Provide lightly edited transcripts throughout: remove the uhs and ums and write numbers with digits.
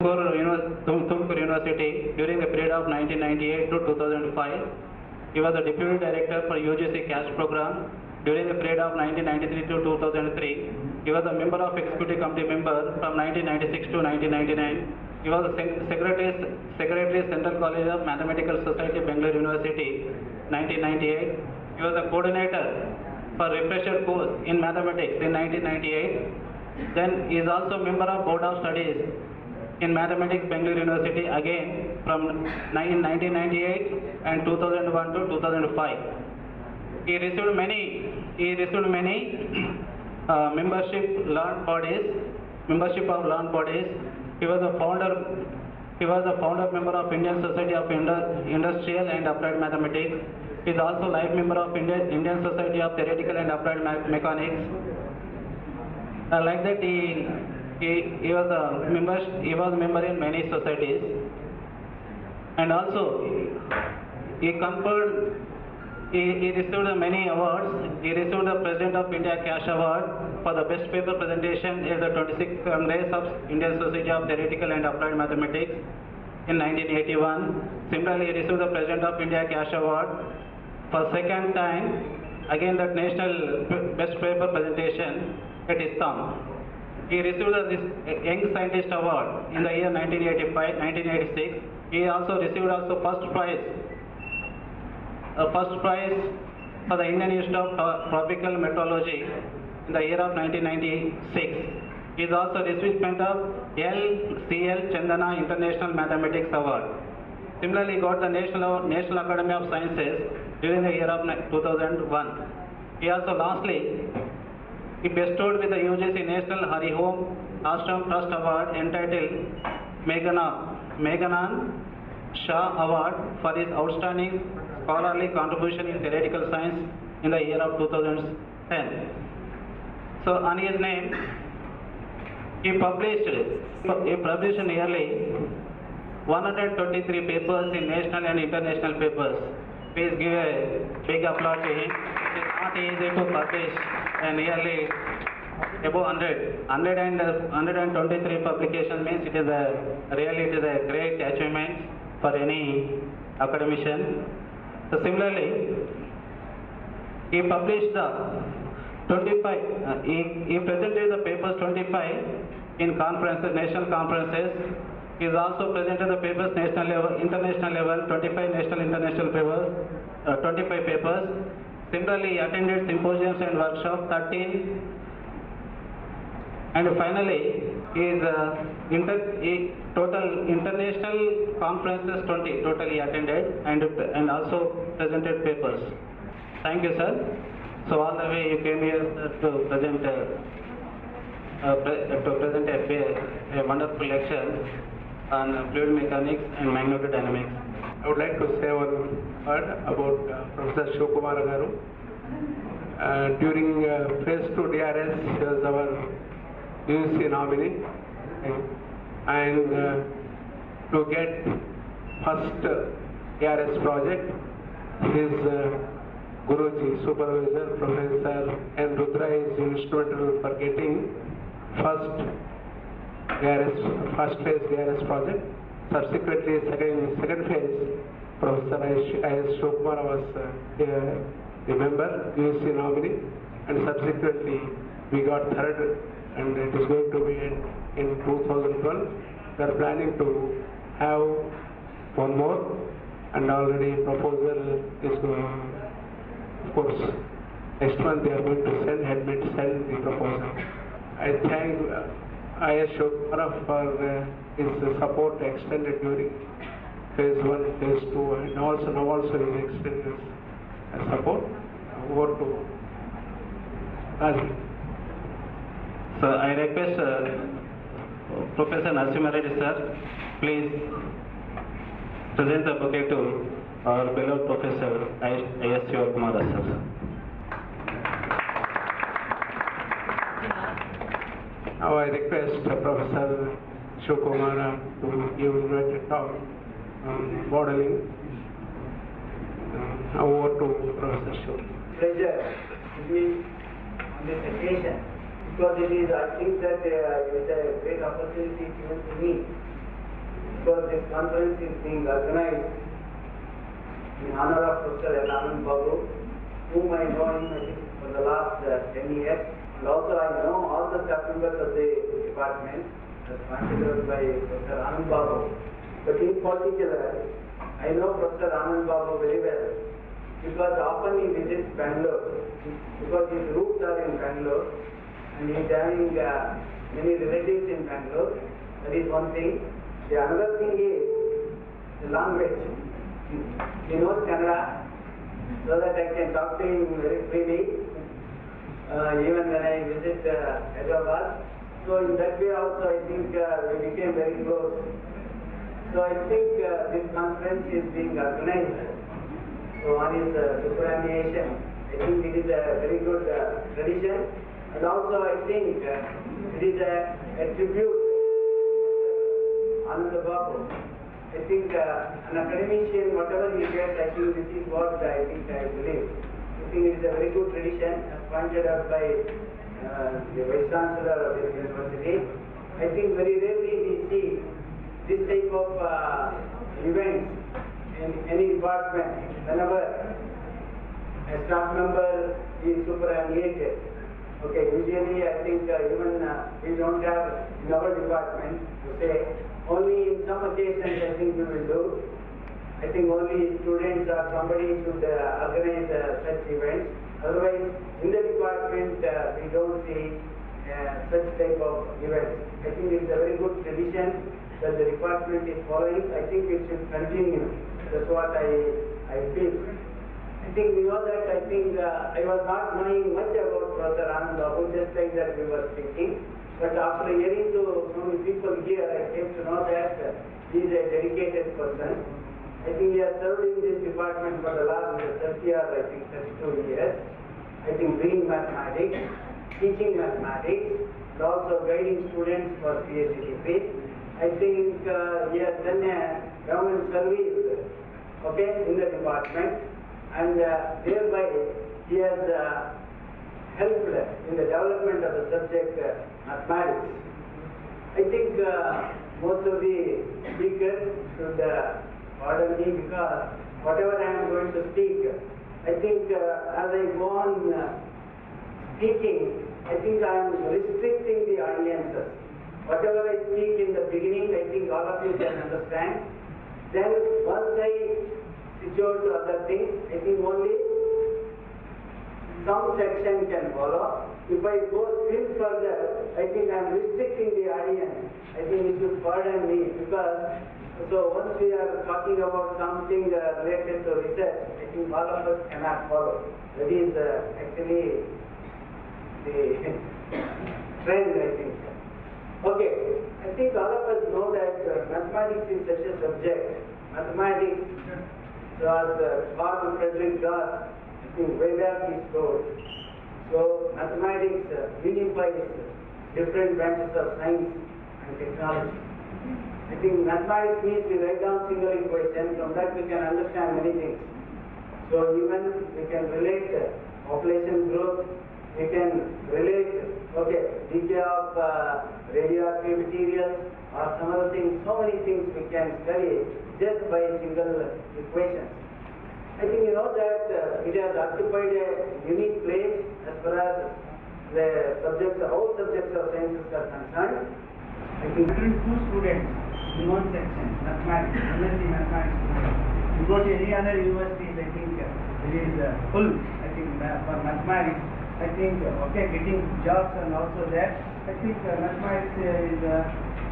Tumkur University during the period of 1998 to 2005. He was the Deputy Director for UGC Cash Program during the period of 1993 to 2003. He was a member of Executive Committee member from 1996 to 1999. He was the Secretary Central College of Mathematical Society, Bangalore University, 1998. He was the coordinator for refresher course in mathematics in 1998. Then he is also member of Board of Studies in Mathematics, Bangalore University, again from 1998 and 2001 to 2005. He received many membership of learned bodies. He was a founder member of Indian Society of Industrial and Applied Mathematics. He is also life member of Indian Society of Theoretical and Applied Mechanics. Like that, he was a member in many societies, and also he received many awards. He received the President of India Cash Award for the best paper presentation at the 26th Congress of Indian Society of Theoretical and Applied Mathematics in 1981. Similarly, he received the President of India Cash Award for second time, again that national best paper presentation at ISTAM. He received the Young Scientist Award in the year 1986. He also received first prize for the Indian Institute of Tropical Meteorology in the year of 1996. He is also recipient of L.C.L. Chandana International Mathematics Award. Similarly, he got the National Academy of Sciences during the year of 2001. He also lastly, he bestowed with the UGC National Hari Home Ashram Trust Award entitled Meghanan Shah Award for his outstanding scholarly contribution in theoretical science in the year of 2010. So on his name, he published nearly 123 papers in national and international papers. Please give a big applause to him. It is not easy to publish nearly above 123 publications means it is a great achievement for any academician. So similarly, he published the 25. He presented the papers 25 in conferences, national conferences. He is also presented the papers national level, international level, 25 national, international papers, 25 papers. Similarly, he attended symposiums and workshops 13, and finally, total international conferences 20 totally attended and also presented papers. Thank you, sir. So all the way you came here to present a wonderful lecture on fluid mechanics and magnetodynamics. I would like to say one word about Professor Shivakumar Garu. During phase 2 DRS, he was our UC nominee, and to get first DRS project, his Guruji, supervisor, Professor N. Rudra is instrumental for getting first phase DRS project. Subsequently, second phase, Professor I.S. Shivakumar was the member, UC nominee, and subsequently we got third, and it is going to be in 2012. We are planning to have one more, and already proposal is going. Of course, next month they are going to send the proposal. I thank I.S. Shivakumar for his support extended during phase 1, phase 2, and now also his extended support. Over to Raji. So I request Professor Narasimha Reddy sir, please present the bouquet to our beloved Professor I.S. Shivakumar sir. Now I request Professor Shivakumar to give invited talk on modeling. Now over to Professor Shivakumar. Pleasure to be on this occasion, because I think that it's a great opportunity given to me because this conference is being organized in honor of Professor Anand Babu, whom I know him I think for the last 10 years. And also I know all the staff members of the department as pointed out by Professor Anand Babu. But in particular, I know Professor Anand Babu very well because often he visits Bangalore because his roots are in Bangalore and he is having many relatives in Bangalore. That is one thing. The another thing is the language. He knows Kannada so that I can talk to him very freely even when I visit Hyderabad. So in that way also I think we became very close. So I think this conference is being organized. So one is Superannuation. I think it is a very good tradition, and also I think it is a tribute to Anand Babu. I think an academician, whatever he gets, I think this is what I believe. I think it is a very good tradition, as pointed out by the Vice Chancellor of this university. I think very rarely we see this type of events in any department. Whenever a staff member is superannuated, okay, usually I think even we don't have in our department to say, only in some occasions I think we will do. I think only students or somebody should organize such events. Otherwise, in the department we don't see such type of events. I think it's a very good tradition that the department is following. I think it should continue. That's what I feel. I think we know that I think I was not knowing much about Professor Anand Babu, just like that we were speaking. But after hearing to so many people here, I came to know that he is a dedicated person. I think he has served in this department for the last 30 or I think 32 years. I think doing mathematics, teaching mathematics, and also guiding students for PhD degree. I think he has done a government service, okay, in the department, and thereby he has helped in the development of the subject mathematics. I think most of the speakers should pardon me because whatever I am going to speak, I think as I go on speaking, I think I am restricting the audiences. Whatever I speak in the beginning, I think all of you can understand. Then once I switch over to other things, I think only some section can follow. If I go still further, I think I am restricting the audience. I think you should pardon me because so once we are talking about something related to research, I think all of us cannot follow. That is actually the trend, I think. Okay, I think all of us know that mathematics is such a subject. Mathematics, so as Babu Frederick Doss, I think way back he told. So mathematics unifies different branches of science and technology. I think mathematics means we write down single equation, from that we can understand many things. So even we can relate population growth, we can relate, okay, decay of radioactive materials or some other things, so many things we can study just by single equations. I think you know that it has occupied a unique place as far as the subjects, all subjects of sciences are concerned. I think 102 students in one section, mathematics, MSc mathematics. You go to any other universities, I think it is full. I think for mathematics, I think okay, getting jobs and also that. I think mathematics is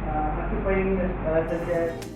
occupying such a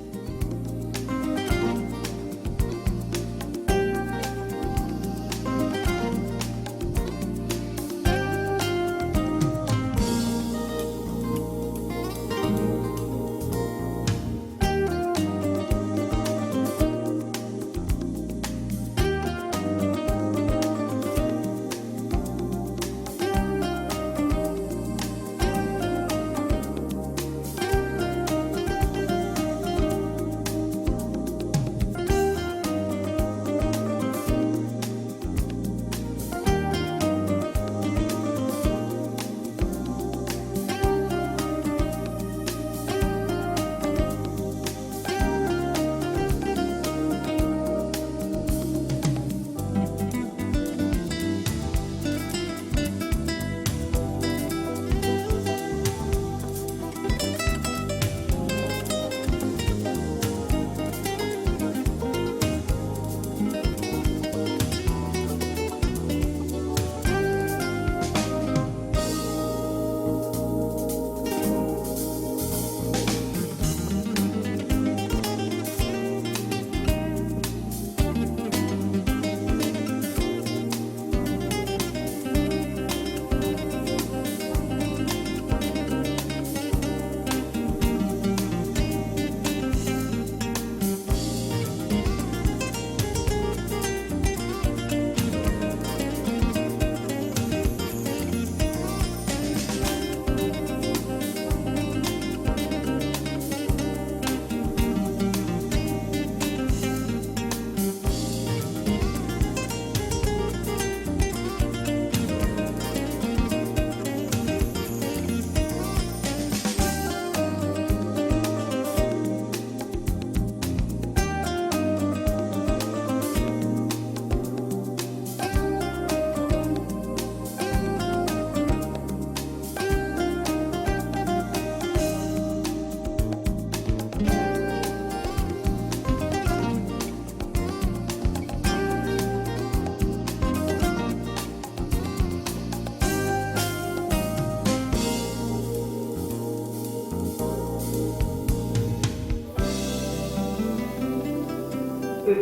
to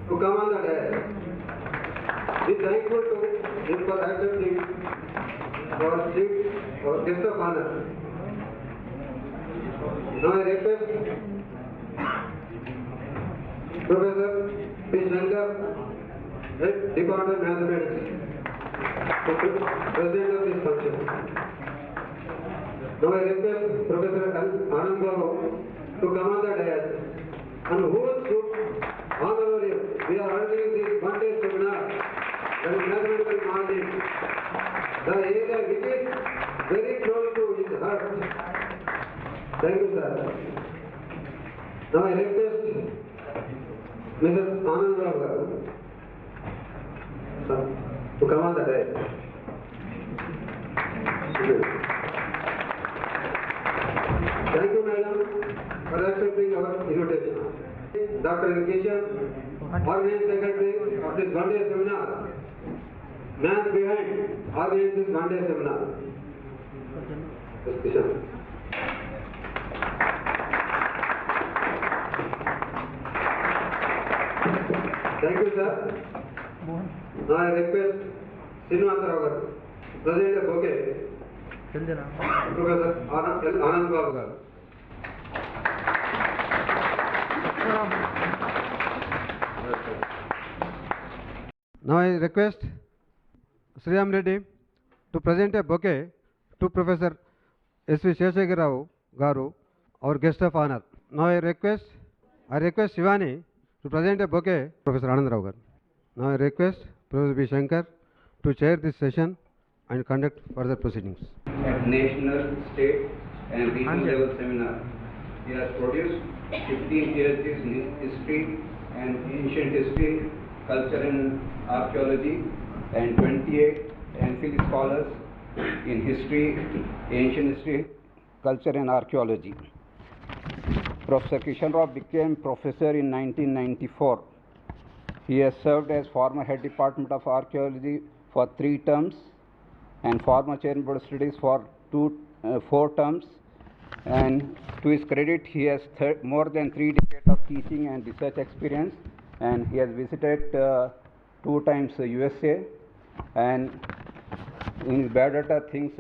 come on the day. We thankful to him for accepting our chief, our guest of honor. Now I request Professor P. Shankar, Head Department of Mathematics, to President of this function. Now I request Professor Anand Babu to come on the dais and who should honor him. We are holding this one-day seminar on mathematical margin, the area which is very close to his heart. Thank you, sir. Now I request Mr. Anand Babu to come on the dais. Thank you, madam, for accepting our invitation. Dr. Nikishan, Organizing Secretary of this one-day seminar, man behind organizing this one-day seminar. Nikishan. Thank you, sir. Now I request Srinivasa Rao, President of Bouquet, Professor Anand Babu. Now I request Sriram Reddy to present a bouquet to Professor S.V. Sheshagar Rao Garu, our guest of honor. Now I request Shivani to present a bouquet to Professor Anand Rao Garu. Now I request Professor B. Shankar to chair this session and conduct further proceedings. At national, state and regional level seminar, he has produced 15 PhDs in history and ancient history, culture and archaeology, and 28 MPhil scholars in history, ancient history, culture and archaeology. Professor Kishan Rao became professor in 1994. He has served as former head department of archaeology for 3 terms and former chairman board of studies for 4 terms. And to his credit, he has more than 3 decades of teaching and research experience, and he has visited 2 times USA. And in his biodata, things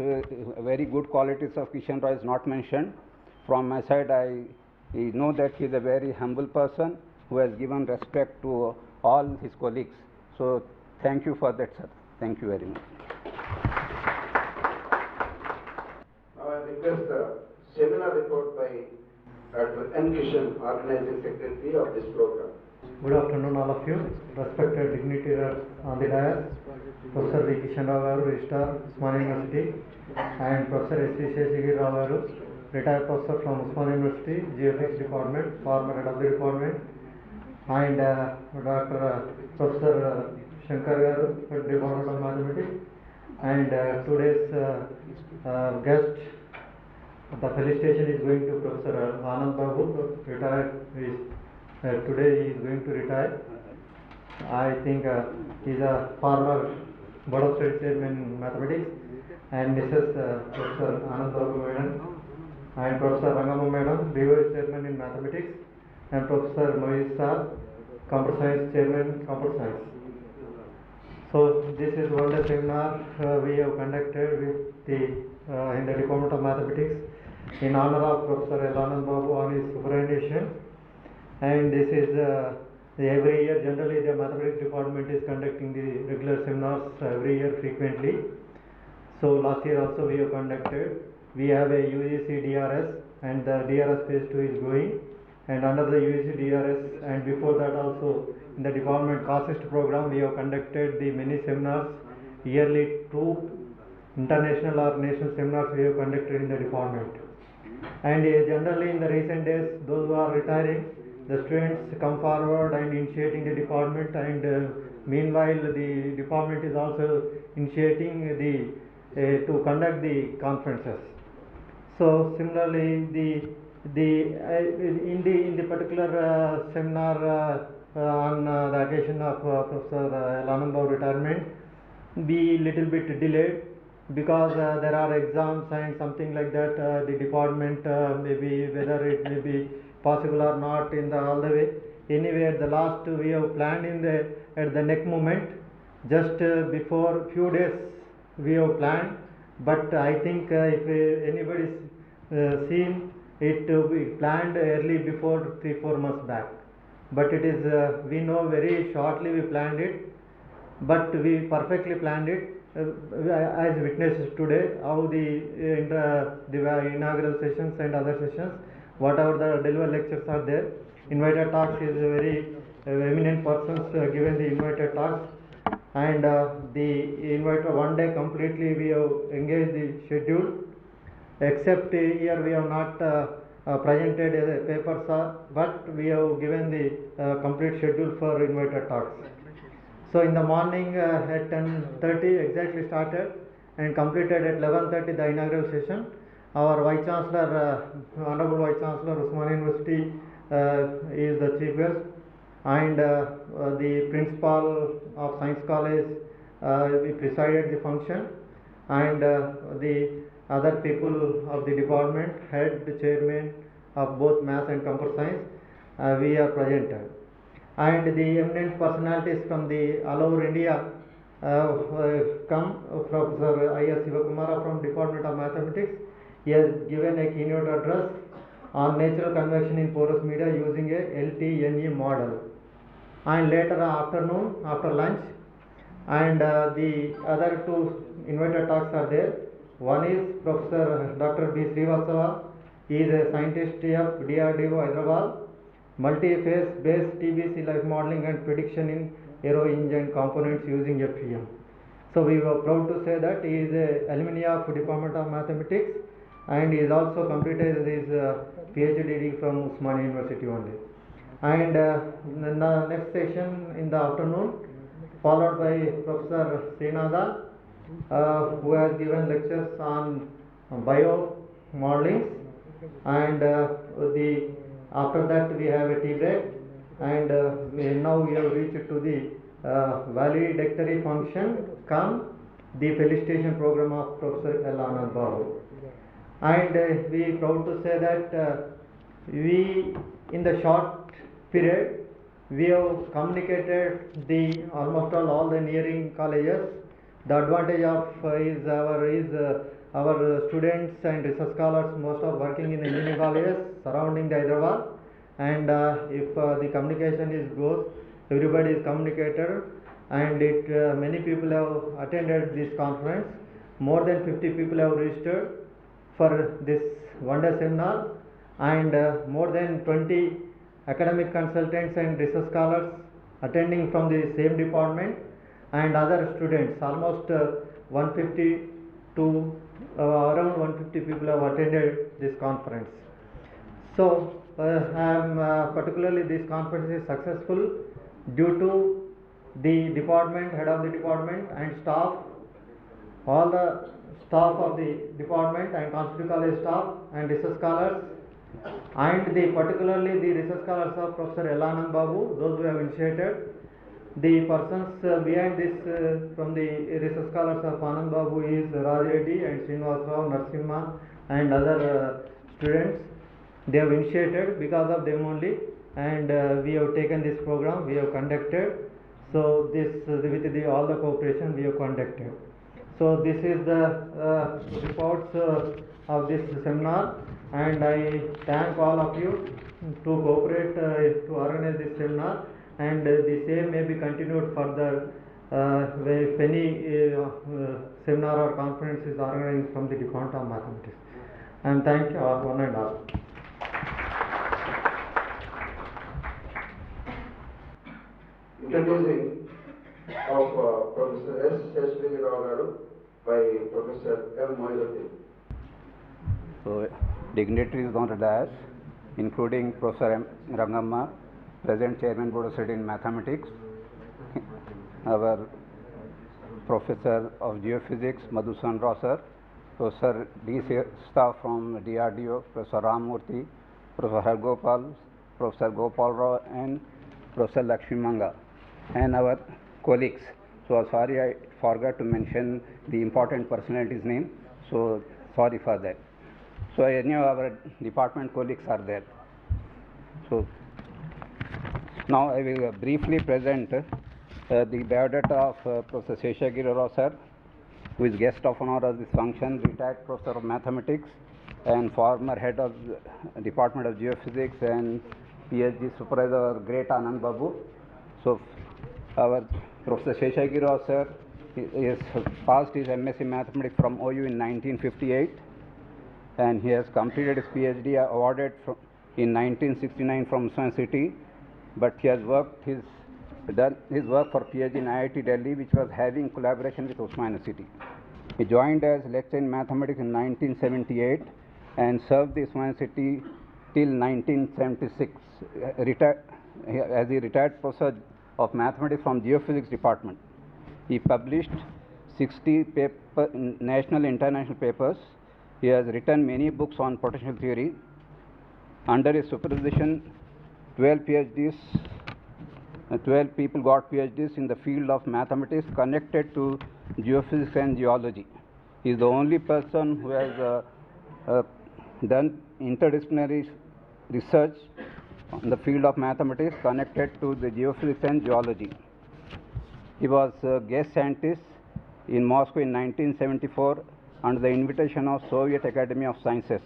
very good qualities of Kishan Rao is not mentioned. From my side, I know that he is a very humble person who has given respect to all his colleagues. So thank you for that, sir. Thank you very much. Now I request the seminar report by Dr. N. Kishan, Organizing Secretary of this program. Good afternoon, all of you. Respected dignitaries on the dais, Professor V. Kishan Rao Garu, Registrar, Usman University, and Professor S. V. Sheshagar Rao Garu, retired professor from Usman University, GFX department, former head of the department, and Dr. Professor Shankar Garu, head department of mathematics, and today's guest. The felicitation is going to Professor Anand Babu, retired. Today he is going to retire. I think he is a former board of studies chairman in mathematics, and Mrs. Professor Anand Babu Madam and Professor Rangamma Madam, BOS chairman in mathematics, and Professor Mohiz Sir, computer science chairman, computer science. So this is one day seminar we have conducted with the in the Department of Mathematics in honor of Professor Anand Babu on his superannuation. And this is every year, generally the mathematics department is conducting the regular seminars every year frequently. So last year also we have conducted. We have a UGC DRS, and the DRS phase 2 is going, and under the UGC DRS and before that also in the department CASIST program we have conducted the many seminars. Yearly 2 international or national seminars we have conducted in the department. And generally in the recent days, those who are retiring, the students come forward and initiating the department, and meanwhile the department is also initiating to conduct the conferences. So similarly, in the particular seminar on the occasion of Professor Anand Babu retirement, be little bit delayed because there are exams and something like that. The department maybe whether it may be possible or not in the all the way. Anyway, at the last we have planned in the at the next moment, just before few days we have planned, but I think if anybody's seen it, we planned early before 3-4 months back, but it is we know very shortly we planned it, but we perfectly planned it, as witnesses today how the inaugural sessions and other sessions, whatever the delivered lectures are there. Invited talks is a very eminent persons given the invited talks, and the invited one day completely we have engaged the schedule, except here we have not presented the papers, but we have given the complete schedule for invited talks. So in the morning at 10:30 exactly started and completed at 11:30 the inaugural session. Our Vice Chancellor, Honorable Vice Chancellor, Superannuation University is the chief guest, and the Principal of Science College we presided the function, and the other people of the department, head, chairman of both Maths and Computer Science, we are presented. And the eminent personalities from the all over India come. Professor I.S. Sivakumara from Department of Mathematics, he has given a keynote address on natural convection in porous media using a LTNE model. And later afternoon, after lunch, and the other two invited talks are there. One is Professor Dr. B. Srivatsava. He is a scientist of DRDO Hyderabad, multi-phase based TBC life modeling and prediction in aero engine components using FEM. So we were proud to say that he is a alumni of Department of Mathematics, and he is also completed his PhD degree from Usmania University only. And the next session in the afternoon, followed by Professor Srinatha, who has given lectures on bio modeling, and after that we have a tea break, and now we have reached to the valedictory function come the felicitation program of Professor Anand Babu. And we proud to say that we in the short period we have communicated the almost all the nearing colleges. The advantage of our students and research scholars most of working in the engineering colleges surrounding the Hyderabad, and if the communication is good, everybody is communicated, and many people have attended this conference. More than 50 people have registered for this one-day seminar, and more than 20 academic consultants and research scholars attending from the same department, and other students, almost 150 to around 150 people have attended this conference. So particularly this conference is successful due to the department, head of the department and staff, all the staff of the department and Constitute College staff and research scholars, and particularly the research scholars of Professor Anand Babu, those who have initiated. The persons behind this from the research scholars of Anand Babu is Raj Reddy and Srinivas Rao, Narsimha and other students. They have initiated, because of them only, and we have taken this program, we have conducted. So this with all the cooperation we have conducted. So this is the reports of this seminar, and I thank all of you to cooperate to organize this seminar, and the same may be continued further if any seminar or conference is organized from the Department of Mathematics. And thank you one and all. Introducing of Professor S. Seshwini Rao Garu by Professor M. Moinuddin. So, dignitaries on the dais, including Professor M. Rangamma, present Chairman Board of Study in Mathematics, our Professor of Geophysics, Madhusan Rao sir, Professor D. Staff from DRDO, Professor Ramurthy, Professor Hargopal, Professor Gopal Rao, and Professor Lakshmi Manga, and our colleagues. So sorry, I forgot to mention the important personalities' name, so sorry for that. So any of our department colleagues are there. So now I will briefly present the biodata of Professor Seshagiri Rao sir, who is guest of honor of this function, retired professor of mathematics and former head of the Department of Geophysics and PhD supervisor, great Anand Babu. So our Professor Seshagiri Rao sir is passed his MSc Mathematics from OU in 1958, and he has completed his PhD awarded in 1969 from Usman City, but he has done his work for PhD in IIT Delhi, which was having collaboration with Usman City. He joined as lecturer in mathematics in 1978 and served the Usman City till 1976 as a retired professor of mathematics from Geophysics Department. He published 60 national and international papers. He has written many books on potential theory. Under his supervision, 12 people got PhDs in the field of mathematics connected to geophysics and geology. He is the only person who has done interdisciplinary research in the field of mathematics connected to the geophysics and geology. He was a guest scientist in Moscow in 1974 under the invitation of Soviet Academy of Sciences.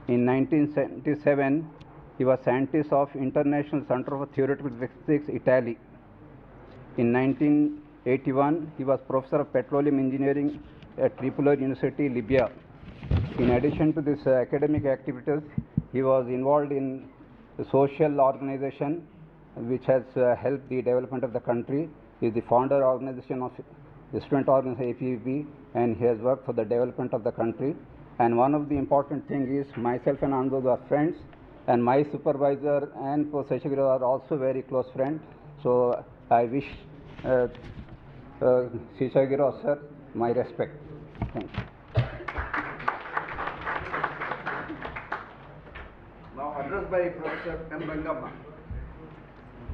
In 1977, he was scientist of International Center for Theoretical Physics, Italy. In 1981, he was professor of petroleum engineering at Tripoli University, Libya. In addition to this academic activities, he was involved in the social organization which has helped the development of the country. He is the founder organization of the student organization APP, and he has worked for the development of the country. And one of the important things is myself and Anand are friends, and my supervisor and Prof. Seshagiri are also very close friends. So I wish Seshagiri sir my respect. Thank you. Now address by Professor M. Rangamma.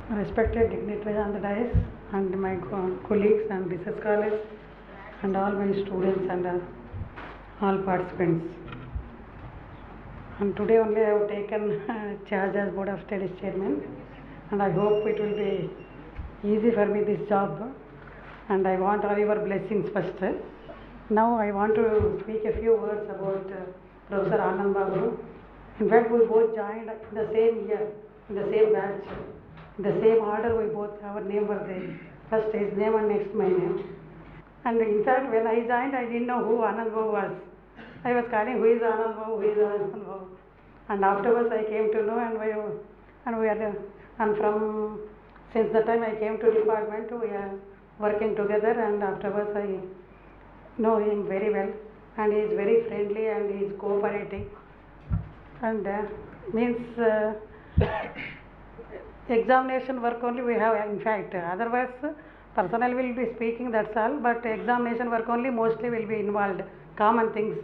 Respected dignitaries on the dais and my colleagues and research scholars and all my students and all participants. And today only I have taken charge as Board of Studies Chairman, and I hope it will be easy for me this job, and I want all your blessings first. Now I want to speak a few words about Professor Anand Babu. In fact, we both joined in the same year, in the same batch, in the same order. We both, our name was there. First his name and next my name. And in fact, when I joined, I didn't know who Anand Babu was. I was calling, who is Anand Babu, who is Anand Babu. And afterwards I came to know, and from, since the time I came to department, we are working together, and afterwards I know him very well, and he is very friendly and he is cooperating. And means examination work only we have, in fact, otherwise personnel will be speaking, that's all, but examination work only mostly will be involved, common things.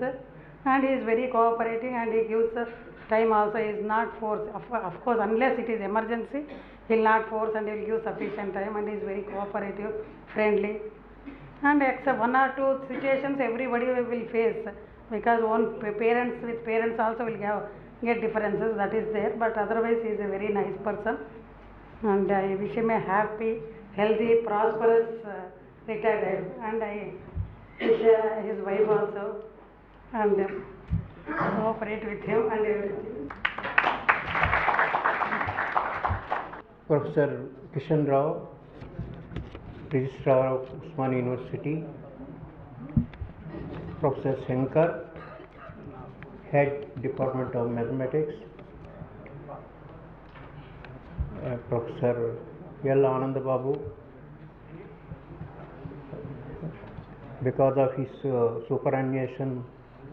And he is very cooperating, and he gives time also. He is not force, of course, unless it is emergency, he will not force, and he will give sufficient time, and he is very cooperative, friendly. And except one or two situations everybody will face, because one parents with parents also will get differences, that is there, but otherwise he is a very nice person, and I wish him a happy, healthy, prosperous retired life, and I wish his wife also, and cooperate with him and everything. Professor Kishan Rao, Registrar of Usman University, Professor Shankar, Head Department of Mathematics, Professor L. Anand Babu, because of his superannuation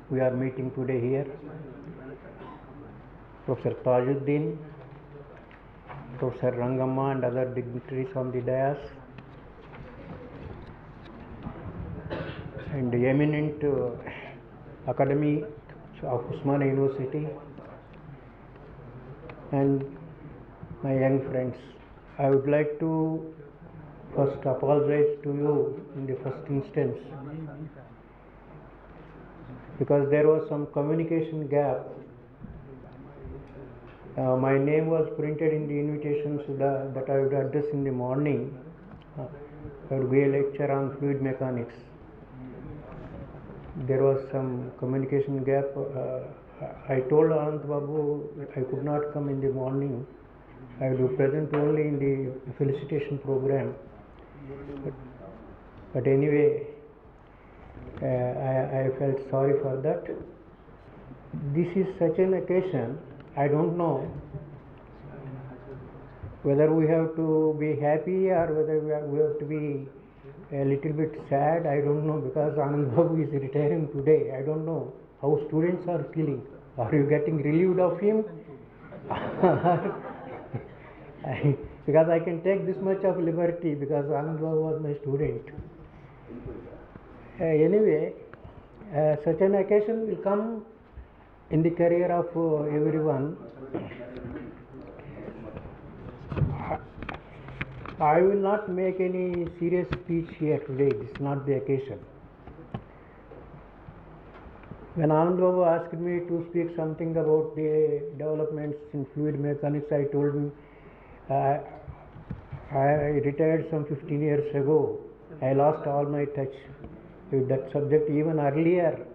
we are meeting today here, Professor Tajuddin, Professor Rangamma and other dignitaries on the dais, and the eminent academy of Usman University, and my young friends. I would like to first apologize to you in the first instance, because there was some communication gap My name was printed in the invitations that I would address in the morning. There would be a lecture on fluid mechanics. There was some communication gap. I told Anand Babu I could not come in the morning. I would be present only in the felicitation program. But anyway, I felt sorry for that. This is such an occasion, I don't know whether we have to be happy or whether we have to be a little bit sad. I don't know, because Anand Babu is retiring today. I don't know how students are feeling. Are you getting relieved of him? Because I can take this much of liberty because Anand Babu was my student. Anyway, such an occasion will come in the career of everyone. I will not make any serious speech here today. This is not the occasion. When Anand Babu asked me to speak something about the developments in fluid mechanics, I told him I retired some 15 years ago. I lost all my touch with that subject even earlier.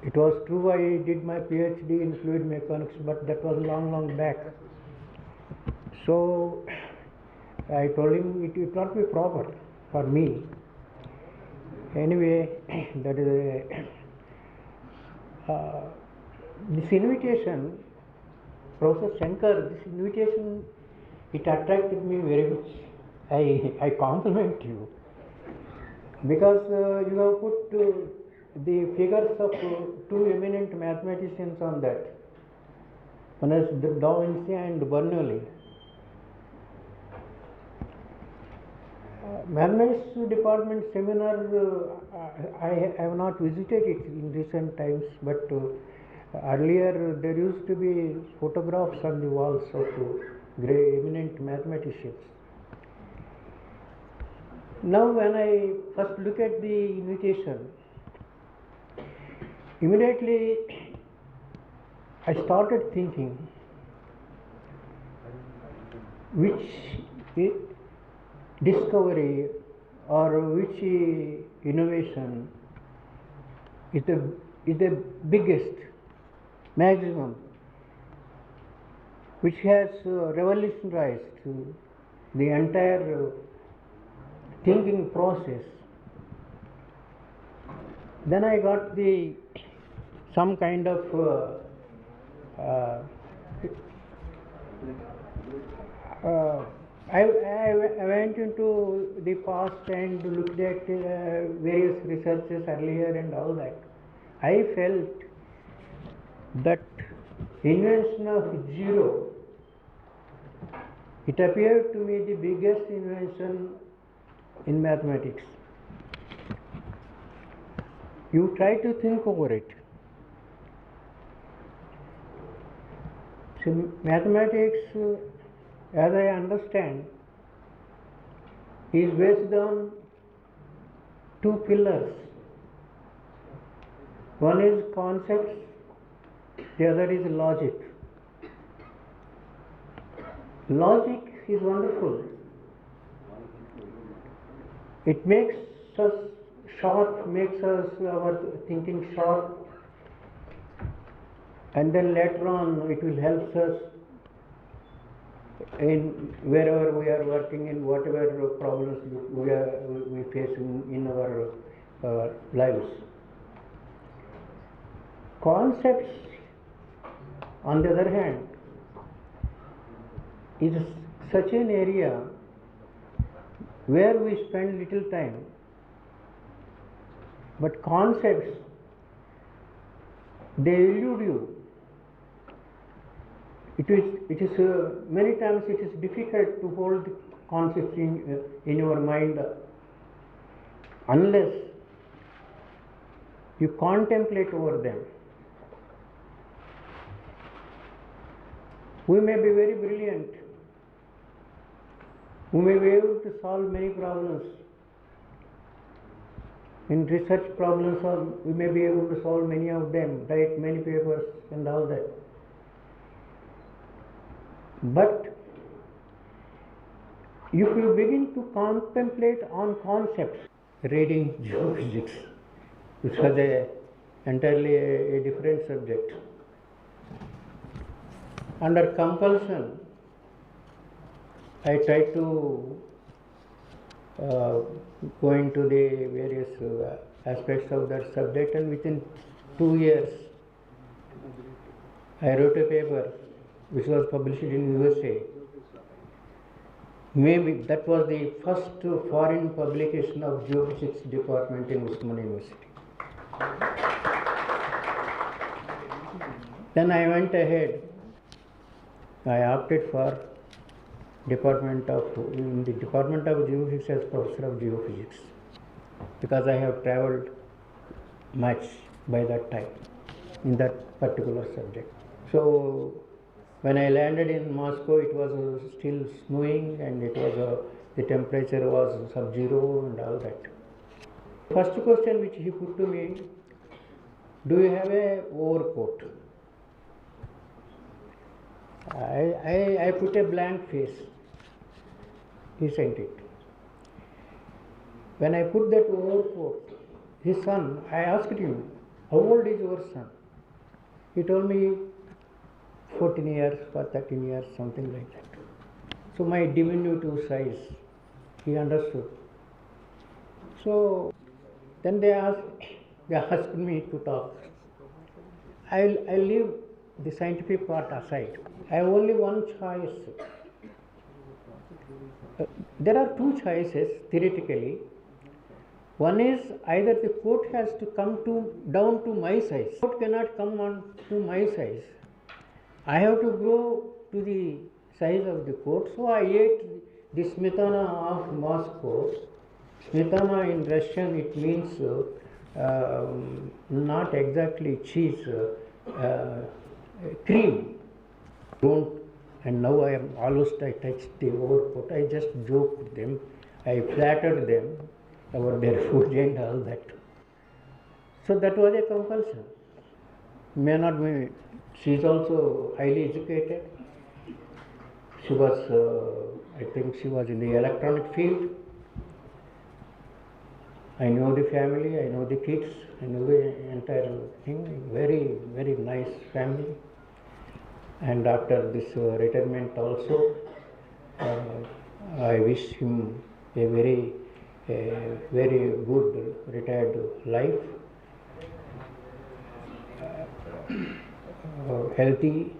It was true I did my PhD in fluid mechanics, but that was long back. So I told him it would not be proper for me. Anyway, that is this invitation, Professor Shankar, this invitation, it attracted me very much. I compliment you, because you have put the figures of two eminent mathematicians on that. One is Da Vinci and Bernoulli. Mathematics department seminar, I have not visited it in recent times, but earlier there used to be photographs on the walls of great eminent mathematicians. Now when I first look at the invitation, immediately I started thinking which discovery or which innovation is the biggest, maximum, which has revolutionized the entire thinking process. Then I got some kind of I went into the past and looked at various researches earlier and all that. I felt that invention of zero, it appeared to me the biggest invention in mathematics. You try to think over it. So mathematics, as I understand, is based on two pillars. One is concepts, the other is logic. Logic is wonderful. It makes us sharp, makes us our thinking sharp, and then later on it will help us in wherever we are working, in whatever problems we face in our lives. Concepts, on the other hand, is such an area where we spend little time, but concepts, they elude you. It is many times it is difficult to hold concepts in your mind unless you contemplate over them. We may be very brilliant. We may be able to solve many problems. In research problems, we may be able to solve many of them, write many papers and all that. But if you begin to contemplate on concepts, reading geophysics, which was entirely a different subject, under compulsion, I tried to go into the various aspects of that subject, and within 2 years I wrote a paper which was published in USA. Maybe that was the first foreign publication of geophysics department in Usman University. Then I went ahead. I opted for in the Department of Geophysics as Professor of Geophysics, because I have travelled much by that time in that particular subject. So when I landed in Moscow, it was still snowing, and the temperature was sub-zero and all that. First question which he put to me, do you have a overcoat? I put a blank face. He sent it. When I put that overcoat, his son, I asked him, how old is your son? He told me 14 years or 13 years, something like that. So my diminutive size, he understood. So then they asked me to talk. I'll leave the scientific part aside. I have only one choice. There are two choices theoretically. One is either the coat has to come down to my size. Coat cannot come on to my size. I have to grow to the size of the coat. So I ate the smetana of Moscow. Smetana in Russian it means not exactly cheese, cream. And now I touched the overcoat. I just joked them. I flattered them about their food and all that. So that was a compulsion. May not be. She is also highly educated. She was, I think she was in the electronic field. I know the family, I know the kids, I know the entire thing. Very, very nice family. And after this retirement also, I wish him a very good retired life, healthy.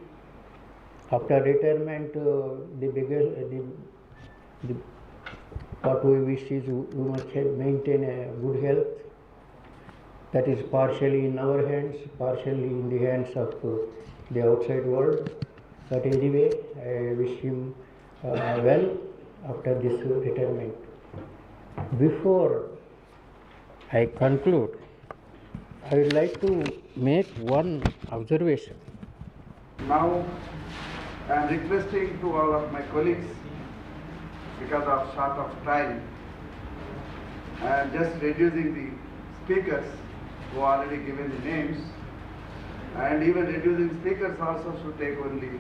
After retirement, what we wish is we must maintain a good health. That is partially in our hands, partially in the hands of the outside world. But anyway, I wish him well after this retirement. Before I conclude, I would like to make one observation. Now, I am requesting to all of my colleagues, because of short of time, I am just reducing the speakers who are already given the names, and even reducing speakers also should take only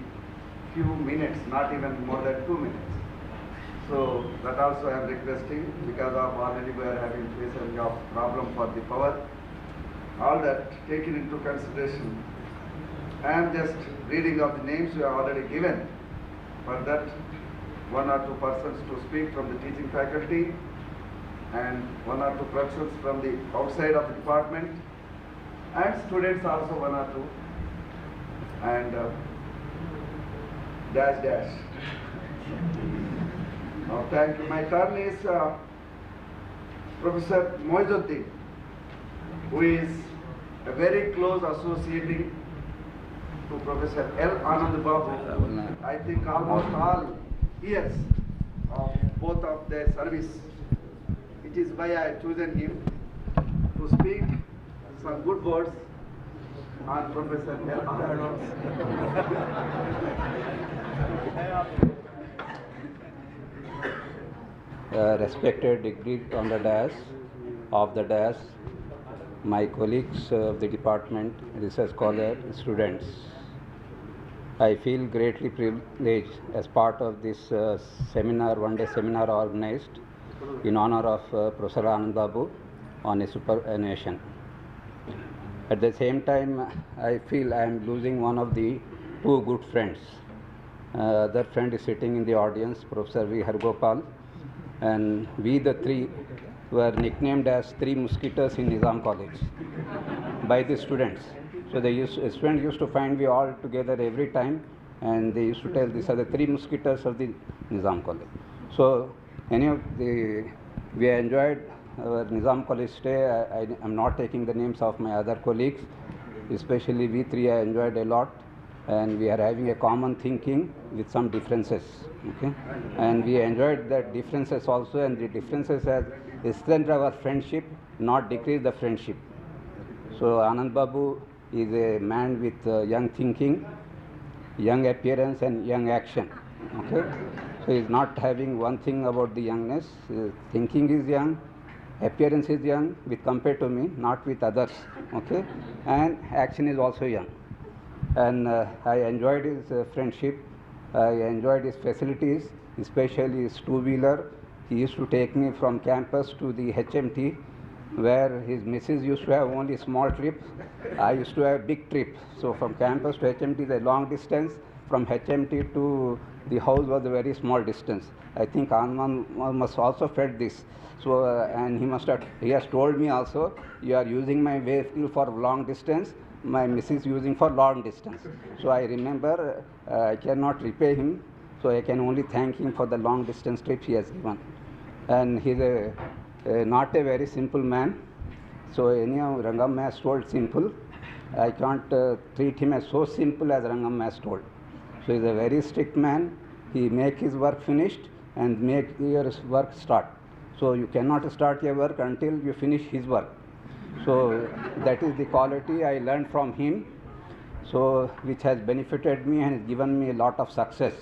few minutes, not even more than 2 minutes. So that also I am requesting, because of already we are having facing a problem for the power. All that taken into consideration, I am just reading of the names you have already given. For that, 1 or 2 persons to speak from the teaching faculty, and 1 or 2 persons from the outside of the department, and students also 1 or 2, and dash. Now, thank you. My turn is Professor Moizuddin, who is a very close associate to Professor Anand Babu. I think almost all years of both of their service. It is why I have chosen him to speak some good words on Professor Anand. Respected degree on the dais, my colleagues of the department, research scholar, students. I feel greatly privileged as part of this seminar, one-day seminar organized in honor of Professor Anand Babu on a superannuation. At the same time, I feel I am losing one of the two good friends. Other friend is sitting in the audience, Professor V. Hargopal, and we the three were nicknamed as three mosquitoes in Nizam College by the students. So students used to find we all together every time, and they used to tell these are the three mosquitoes of the Nizam College. So we enjoyed our Nizam College stay. I am not taking the names of my other colleagues, especially we three I enjoyed a lot, and we are having a common thinking with some differences. Okay, and we enjoyed that differences also, and the differences has strengthened our friendship, not decreased the friendship. So Anand Babu is a man with young thinking, young appearance and young action. Okay, so he is not having one thing about the youngness. Thinking is young, appearance is young with compared to me, not with others. Okay, and action is also young. And I enjoyed his friendship. I enjoyed his facilities, especially his two-wheeler. He used to take me from campus to the HMT, where his missus used to have only small trips. I used to have big trip. So from campus to HMT, the long distance. From HMT to the house was a very small distance. I think Anand must also felt this. So and he has told me also, you are using my vehicle for long distance, my missus using for long distance. So I remember I cannot repay him, so I can only thank him for the long distance trip he has given. And he's not a very simple man. So anyhow, Rangam has told simple. I can't treat him as so simple as Rangam has told. So he's a very strict man. He make his work finished and make your work start. So you cannot start your work until you finish his work. So that is the quality I learned from him, so which has benefited me and has given me a lot of success.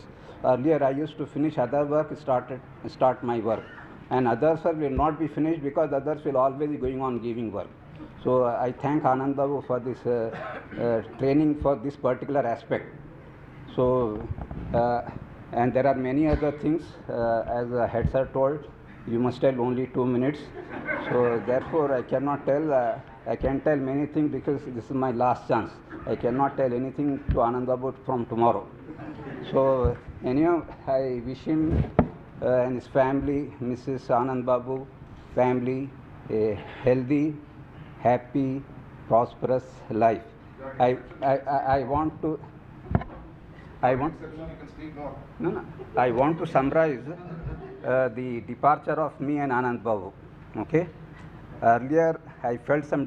Earlier I used to finish other work, start my work, and others will not be finished because others will always be going on giving work. So I thank Anand Babu for this training for this particular aspect. So and there are many other things, as the head sir told, you must tell only 2 minutes. So therefore I cannot tell, I can tell many things because this is my last chance. I cannot tell anything to Anand Babu from tomorrow. So anyhow, I wish him and his family, Mrs. Anand Babu family, a healthy, happy, prosperous life. I want to summarize the departure of me and Anand Babu. Okay. Earlier I felt some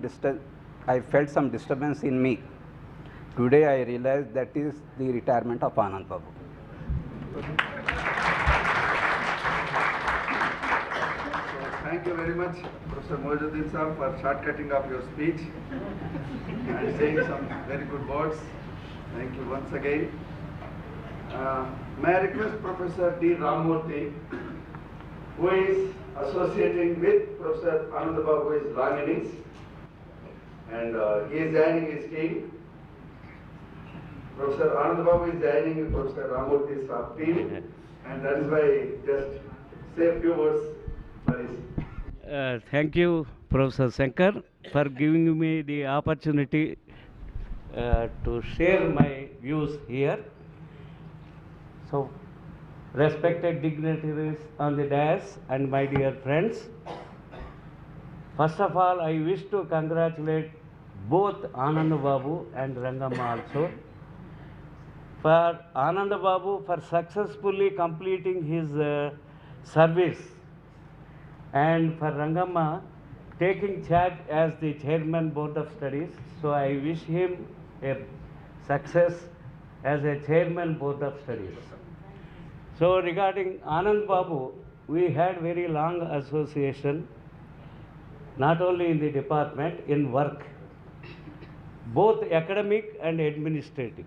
disturbance in me. Today I realize that is the retirement of Anand Babu. Thank you very much, Professor Moinuddin sir, for shortcutting of your speech and saying some very good words. Thank you once again. May I request Professor D. Ramurthy, who is associating with Professor Anand Babu, his long innings, and he is joining his team. Professor Anand Babu is joining with Professor Ramurthy's team, and that is why just say a few words for his. Thank you, Professor Shankar, for giving me the opportunity to share my views here. So, respected dignitaries on the dais and my dear friends, first of all, I wish to congratulate both Anand Babu and Rangama also. For Anand Babu for successfully completing his service, and for Rangama taking charge as the chairman board of studies. So I wish him a success as a chairman board of studies. So regarding Anand Babu, we had very long association, not only in the department, in work, both academic and administrative.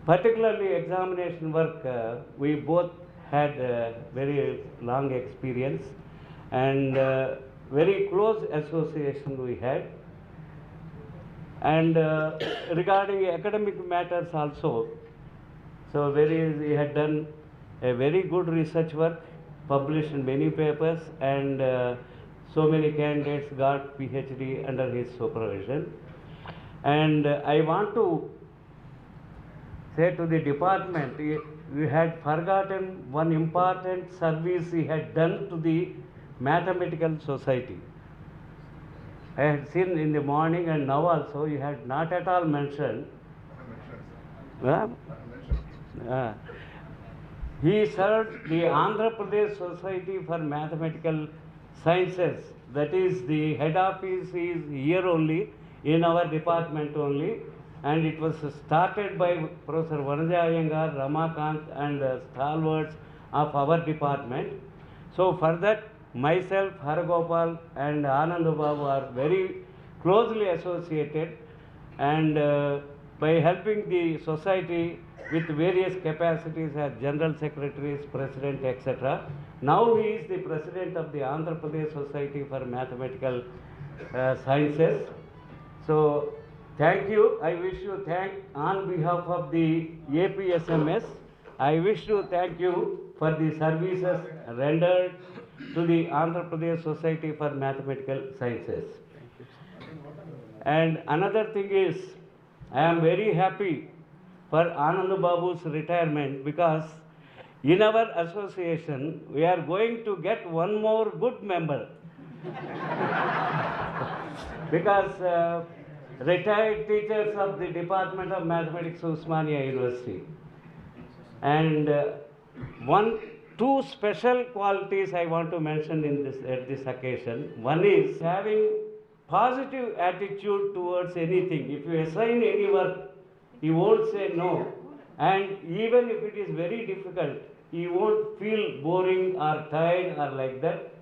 Particularly examination work, we both had very long experience and very close association we had. And regarding academic matters also, so he had done a very good research work, published in many papers, and so many candidates got PhD under his supervision. And I want to say to the department, we had forgotten one important service he had done to the mathematical society. I had seen in the morning and now also you had not at all mentioned. He served the Andhra Pradesh Society for Mathematical Sciences. That is, the head office is here only, in our department only, and it was started by Professor Vanaja Iyengar, Ramakant, and stalwarts of our department. So for that, myself, Haragopal, and Anand Babu are very closely associated, and by helping the society with various capacities as general secretaries, president, etc. Now he is the president of the Andhra Pradesh Society for Mathematical Sciences. So thank you. I wish to thank on behalf of the APSMS. I wish to thank you for the services rendered to the Andhra Pradesh Society for Mathematical Sciences. And another thing is, I am very happy for Anand Babu's retirement, because in our association we are going to get one more good member. Because retired teachers of the Department of Mathematics, Usmania University. And two special qualities I want to mention at this occasion. One is having positive attitude towards anything. If you assign any work, he won't say no. And even if it is very difficult, he won't feel boring or tired or like that.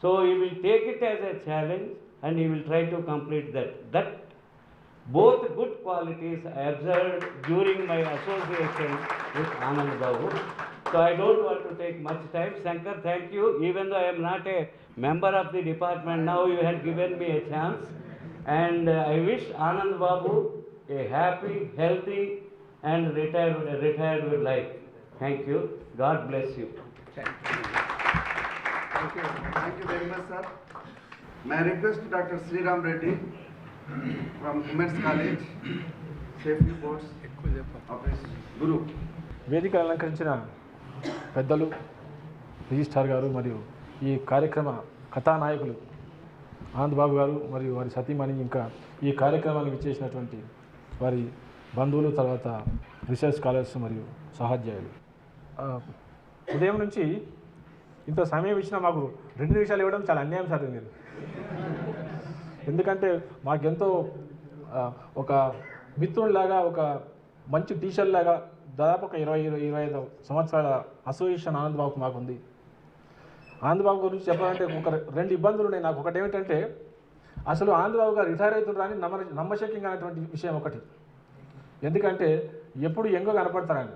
So he will take it as a challenge and he will try to complete that. That both good qualities I observed during my association with Anand Babu. So I don't want to take much time. Shankar, thank you. Even though I am not a member of the department, now you have given me a chance. And I wish Anand Babu a happy, healthy, and retired life. Thank you. God bless you. Thank you. Thank you very much, sir. May I request Dr. Sriram Reddy from Women's College, Safety Boards Office, Guru. వేదిక అలంకరించిన పెద్దలు, registrar గారు మరియు ఈ కార్యక్రమ కథానాయకులు ఆనంద్ బాబు గారు మరియు వారి సతీమణి, ఇంకా ఈ కార్యక్రమానికి విచ్చేసినటువంటి వారి బంధువులు, తర్వాత రీసెర్చ్ స్కాలర్స్ మరియు సహాధ్యాయులు. ఉదయం నుంచి ఇంత సమయం ఇచ్చినా మాకు 2 నిమిషాలు ఇవ్వడం చాలా అన్యాయం సార్ మీరు. ఎందుకంటే మాకెంతో ఒక మిత్రుడిలాగా, ఒక మంచి టీచర్ లాగా దాదాపు ఒక 20-25 సంవత్సరాల అసోసియేషన్ ఆనంద్ బాబుకు మాకుంది. ఆనంద్ బాబు గురించి చెప్పాలంటే ఒక 2 ఇబ్బందులు ఉన్నాయి నాకు. ఒకటి ఏమిటంటే, అసలు ఆనంద్ బాబు గారు రిటైర్ అవుతున్నారని నమ్మశక్యంగా అనేటువంటి విషయం ఒకటి. ఎందుకంటే ఎప్పుడు ఎంగో కనపడతారని.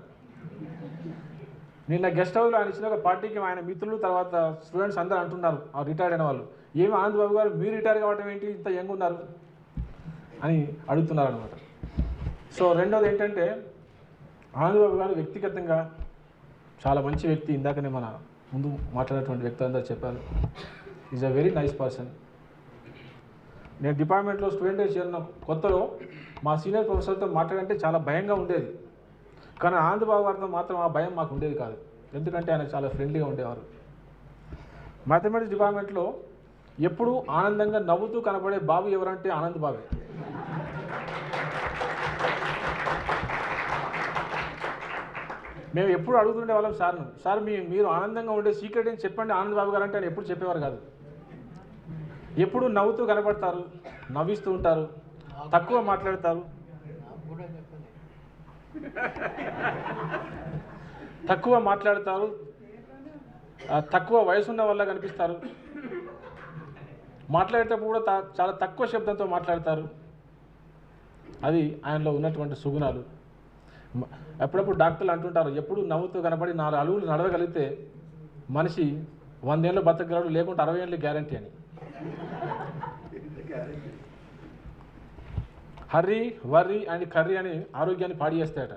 నిన్న గెస్ట్ హౌస్లో ఆయన ఇచ్చిన ఒక పార్టీకి ఆయన మిత్రులు, తర్వాత స్టూడెంట్స్ అందరూ అంటున్నారు, ఆ రిటైర్డ్ అయిన వాళ్ళు, ఏమి ఆనంద్ బాబు గారు మీరు రిటైర్ కావడం ఏంటి, ఇంత యంగ్ ఉన్నారు అని అడుగుతున్నారు అనమాట. సో రెండోది ఏంటంటే, ఆనంద్ బాబు గారు వ్యక్తిగతంగా చాలా మంచి వ్యక్తి. ఇందాకనే మన ముందు మాట్లాడినటువంటి వ్యక్తులు అందరూ చెప్పారు. Is a very nice person. నేను డిపార్ట్మెంట్లో స్టూడెంట్గా చేరిన కొత్తలో మా సీనియర్ ప్రొఫెసర్తో మాట్లాడంటే చాలా భయంగా ఉండేది. కానీ ఆనంద్ బాబు గారితో మాత్రం ఆ భయం మాకు ఉండేది కాదు. ఎందుకంటే ఆయన చాలా ఫ్రెండ్లీగా ఉండేవారు. మ్యాథమెటిక్స్ డిపార్ట్మెంట్లో ఎప్పుడూ ఆనందంగా నవ్వుతూ కనపడే బాబు ఎవరంటే ఆనంద్ బాబే. మేము ఎప్పుడు అడుగుతుండే వాళ్ళం సార్ను, సార్ మీరు ఆనందంగా ఉండే సీక్రెట్ అని చెప్పండి ఆనంద్ బాబు గారు అంటే ఆయన ఎప్పుడు చెప్పేవారు కాదు. ఎప్పుడు నవ్వుతూ కనపడతారు, నవ్విస్తూ ఉంటారు, తక్కువ మాట్లాడతారు, తక్కువ వయసున్న వల్ల కనిపిస్తారు. మాట్లాడేటప్పుడు కూడా చాలా తక్కువ శబ్దంతో మాట్లాడతారు. అది ఆయనలో ఉన్నటువంటి సుగుణాలు. అప్పుడప్పుడు డాక్టర్లు అంటుంటారు, ఎప్పుడు నవ్వుతూ కనపడి 4 అడుగులు నడవగలిగితే మనిషి 100 ఏళ్ళు బతకగలడు, లేకుంటే 60 ఏళ్ళు గ్యారంటీ అని. హర్రీ వర్రీ అండ్ కర్రీ అని ఆరోగ్యాన్ని పాడి చేస్తాయట.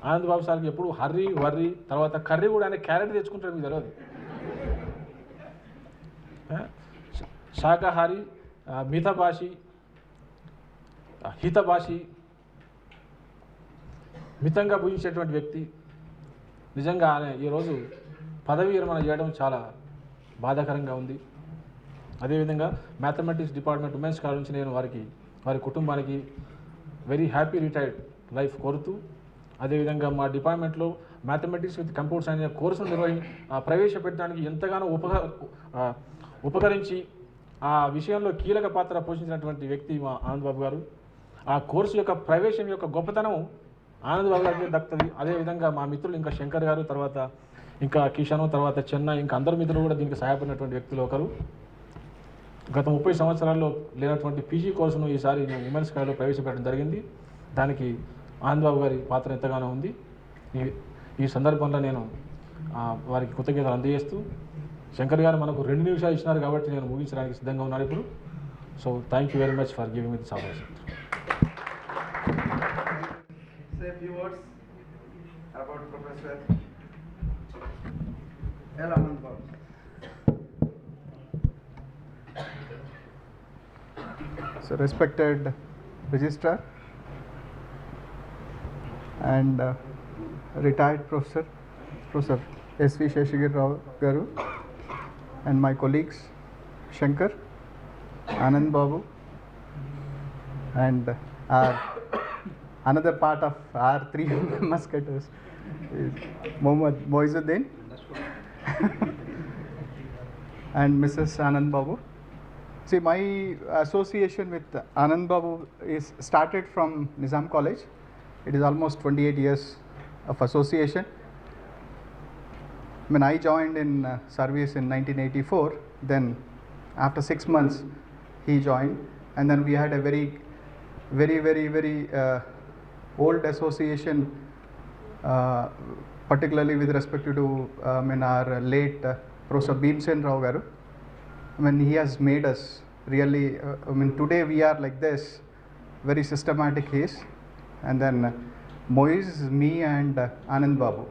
ఆనంద్ బాబు సార్కి ఎప్పుడు హర్రీ వర్రీ తర్వాత కర్రీ కూడా ఆయన క్యారెట్ తెచ్చుకుంటాడు, మీకు తెలియదు. శాకాహారి, మితభాషి, హితభాషి, మితంగా భుజించేటువంటి వ్యక్తి. నిజంగా ఆయన ఈరోజు పదవి విరమణ చేయడం చాలా బాధాకరంగా ఉంది. అదేవిధంగా మ్యాథమెటిక్స్ డిపార్ట్మెంట్ ఉమెన్స్ కాలేజ్ నుంచి నేను వారి కుటుంబానికి వెరీ హ్యాపీ రిటైర్డ్ లైఫ్ కోరుతూ, అదేవిధంగా మా డిపార్ట్మెంట్లో మ్యాథమెటిక్స్ విత్ కంప్యూటర్స్ అనే కోర్సును ప్రవేశపెట్టడానికి ఎంతగానో ఉపకరించి ఆ విషయంలో కీలక పాత్ర పోషించినటువంటి వ్యక్తి మా ఆనంద్ బాబు గారు. ఆ కోర్సు యొక్క ప్రవేశం యొక్క గొప్పతనం ఆనంద్ బాబు గారికి దక్కుతుంది. అదేవిధంగా మా మిత్రులు ఇంకా శంకర్ గారు, తర్వాత ఇంకా కిషన్, తర్వాత చెన్నై, ఇంకా అందరు మిత్రులు కూడా దీనికి సహాయపడినటువంటి వ్యక్తులు ఒకరు. గత 30 సంవత్సరాల్లో లేనటువంటి పీజీ కోర్సును ఈసారి ఉమెన్స్ కాలేజ్లో ప్రవేశపెట్టడం జరిగింది. దానికి ఆనంద్ బాబు గారి పాత్ర ఎంతగానో ఉంది. ఈ సందర్భంలో నేను వారికి కృతజ్ఞతలు అందజేస్తూ, శంకర్ గారు మనకు 2 నిమిషాలు ఇచ్చినారు కాబట్టి నేను ముగించడానికి సిద్ధంగా ఉన్నాను ఇప్పుడు. So thank you very much for giving me this opportunity. Say a few words about Professor L. Anand Babu. So, respected Registrar and retired Professor S.V. Sheshagir Rao Garu, and my colleagues Shankar, Anand Babu, and our another part of our 3 musketeers is Mohammad Moizuddin and Mrs. Anand Babu. See, my association with Anand Babu is started from Nizam College. It is almost 28 years of association. When I joined in service in 1984, then after 6 months he joined, and then we had a very old association, particularly with respect to our late Professor Bhimsen Rao Garu. He has made us really, today we are like this, very systematic case. And then Moiz, me and Anand Babu,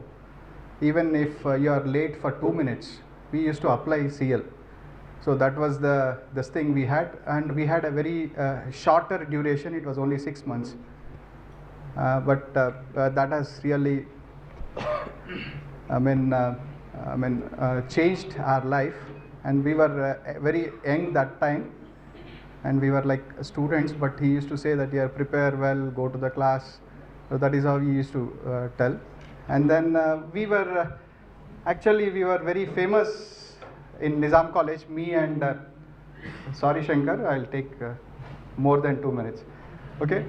even if you are late for 2 minutes, we used to apply CL. So that was this thing we had, and we had a very shorter duration. It was only 6 months, but that has really, changed our life. And we were very young that time, and we were like students. But he used to say that you prepare well, go to the class. So that is how he used to tell. And then we were very famous in Nizam College, me and sorry Shankar, I'll take more than 2 minutes. Okay,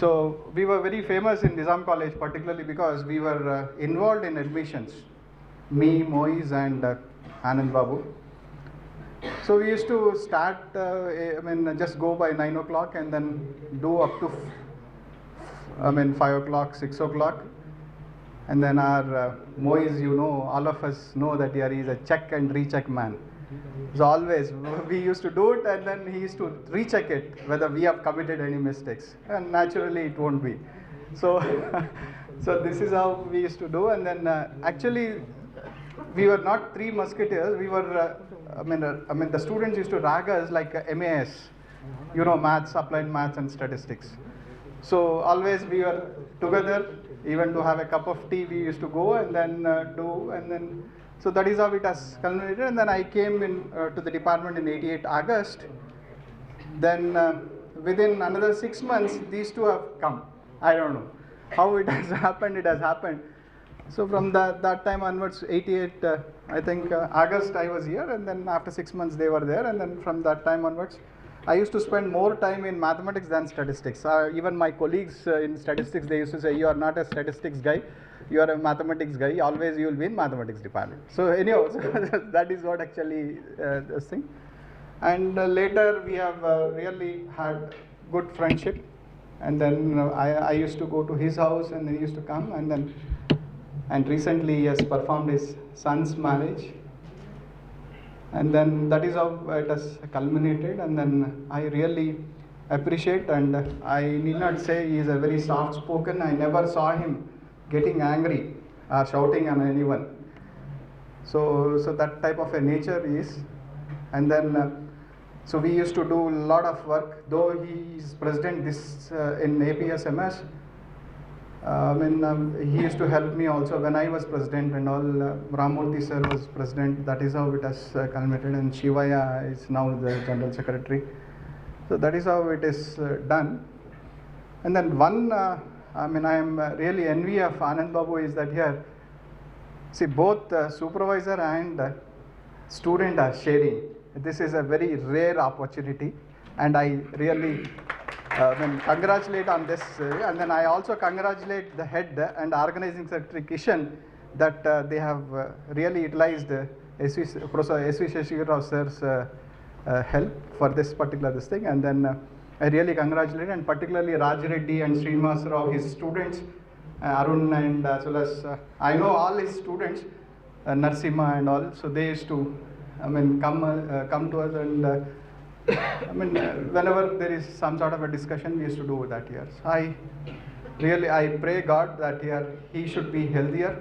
so we were very famous in Nizam College, particularly because we were involved in admissions, me, Moiz and Anand Babu. So we used to start, just go by 9 o'clock and then do up to 5 o'clock, 6 o'clock. And then our Moiz, all of us know that he is a check and recheck man. So always we used to do it, and then he used to recheck it whether we have committed any mistakes, and naturally it won't be. So so this is how we used to do. And then actually we were not 3 musketeers. We were the students used to rag us like MAS, maths, applied maths and statistics. So always we were together, even to have a cup of tea we used to go and then do, and then so that is how it has culminated. And then I came in to the department in 88 August. Then within another 6 months these 2 have come. I don't know how it has happened. It has happened. So from that time onwards, 88 I think August I was here, and then after 6 months they were there, and then from that time onwards I used to spend more time in mathematics than statistics. Even my colleagues in statistics, they used to say, you are not a statistics guy, you are a mathematics guy, always you will be in mathematics department. So anyhow, that is what actually this thing. And later we have really had good friendship, and then I used to go to his house and he used to come, and recently he has performed his son's marriage. And then that is how it has culminated. And then I really appreciate, and I need not say he is a very soft spoken. I never saw him getting angry or shouting on anyone. So that type of a nature is, and then so we used to do a lot of work. Though he is president this in APSMS, he used to help me also when I was president and all. Ramurthy sir was president. That is how it has culminated, and Shivaya is now the general secretary. So that is how it is done. And then one, I am really envy of Anand Babu is that here, see, both supervisor and student are sharing. This is a very rare opportunity, and I really congratulate on this. And then I also congratulate the head and organizing secretary Kishan that they have really utilized Professor S.V. Sheshigara sir's help for this particular thing. And then I really congratulate, and particularly Raj Reddy and Srinivas Rao, his students, Arun, and as well as I know all his students, Narsima and all. So they used to, come to us, and whenever there is some sort of a discussion, we used to do that here. So I pray God that here he should be healthier,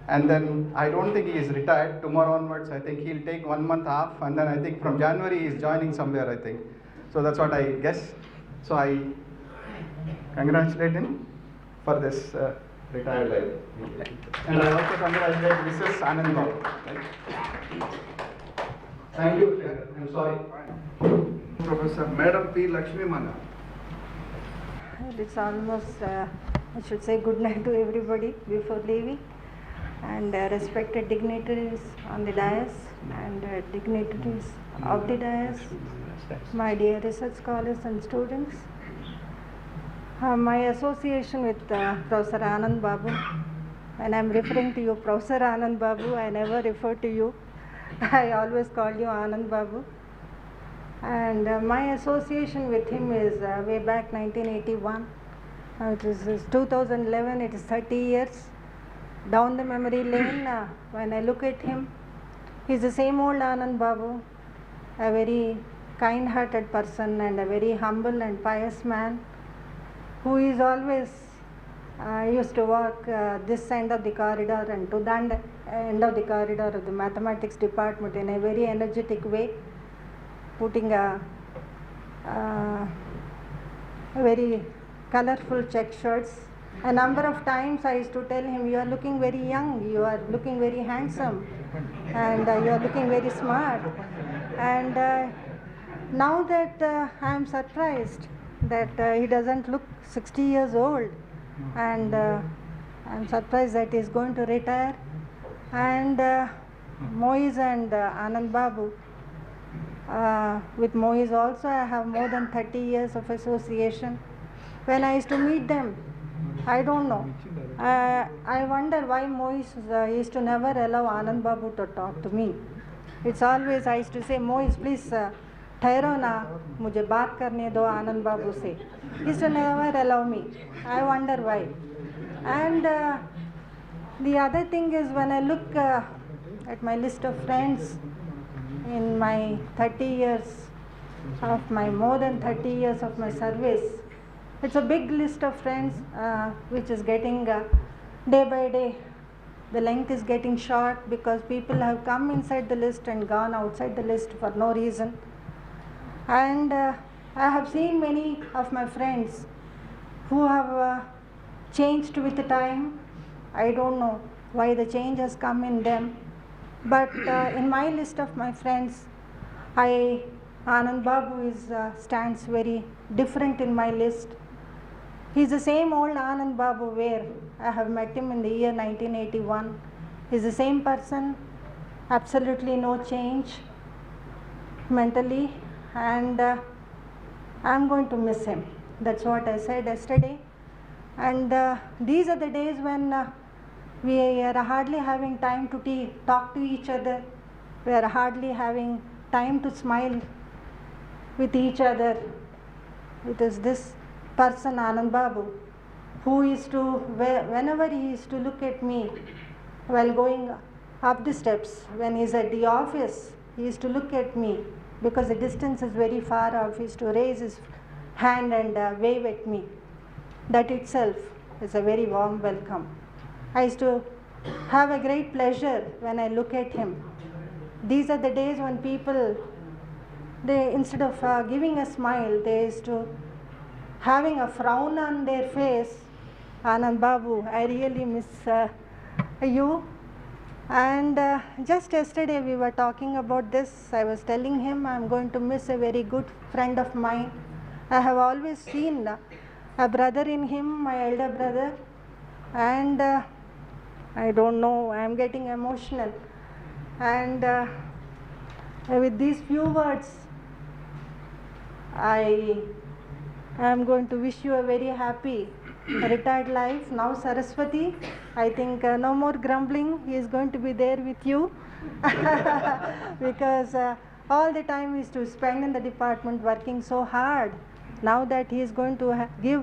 and then I don't think he is retired. Tomorrow onwards, I think he'll take 1 month off, and then I think from January he is joining somewhere, I think. So that's what I guess. So I congratulate him for this retired life. And I also congratulate Mrs. Anand Babu. Thank you, sir. I'm sorry. Professor Madam P. Lakshmi Mana. It's almost, I should say good night to everybody before leaving, and respected dignitaries on the dais and dignitaries of the dais, my dear research scholars and students. My association with Professor Anand Babu, when I'm referring to you, Professor Anand Babu, I never refer to you. I always call you Anand Babu. And my association with him is way back 1981. It is 2011, it is 30 years. Down the memory lane, when I look at him, he's the same old Anand Babu, a very kind-hearted person and a very humble and pious man who is always used to walk this end of the corridor and to that end of the corridor of the mathematics department in a very energetic way, putting a very colorful check shirts. A number of times I used to tell him, you are looking very young, you are looking very handsome, and you are looking very smart. And now that I am surprised that he doesn't look 60 years old, and I'm surprised that he is going to retire. And Moise and Anand Babu, with Moise also I have more than 30 years of association. When I used to meet them, I don't know, I wonder why Moise used to never allow Anand Babu to talk to me. It's always, I used to say, Moise, please ठहरो ना, मुझे बात करने दो आनंद बाबू से. He used to never allow me. I wonder why. And the other thing is, when I look at my list of friends in my 30 years of my more than 30 years of my service, it's a big list of friends which is getting day by day. The length is getting short because people have come inside the list and gone outside the list for no reason. And I have seen many of my friends who have changed with the time. I don't know why the change has come in them, but in my list of my friends, Anand Babu stands very different in my list. He's the same old Anand Babu where I have met him in the year 1981. He's the same person, absolutely no change mentally, and I'm going to miss him. That's what I said yesterday. And these are the days when we are hardly having time to talk to each other. We are hardly having time to smile with each other. It is this person, Anand Babu, who is to, whenever he is to look at me while going up the steps, when he is at the office, he is to look at me because the distance is very far off. He is to raise his hand and wave at me. That itself is a very warm welcome. I used to have a great pleasure when I look at him. These are the days when people, they instead of giving a smile, they used to having a frown on their face. Anand Babu, I really miss you. And just yesterday we were talking about this. I was telling him I'm going to miss a very good friend of mine. I have always seen a brother in him, my elder brother, and I don't know, I am getting emotional. And with these few words, I am going to wish you a very happy retired life. Now Saraswati, I think no more grumbling, he is going to be there with you because all the time he is to spend in the department working so hard. Now that he is going to give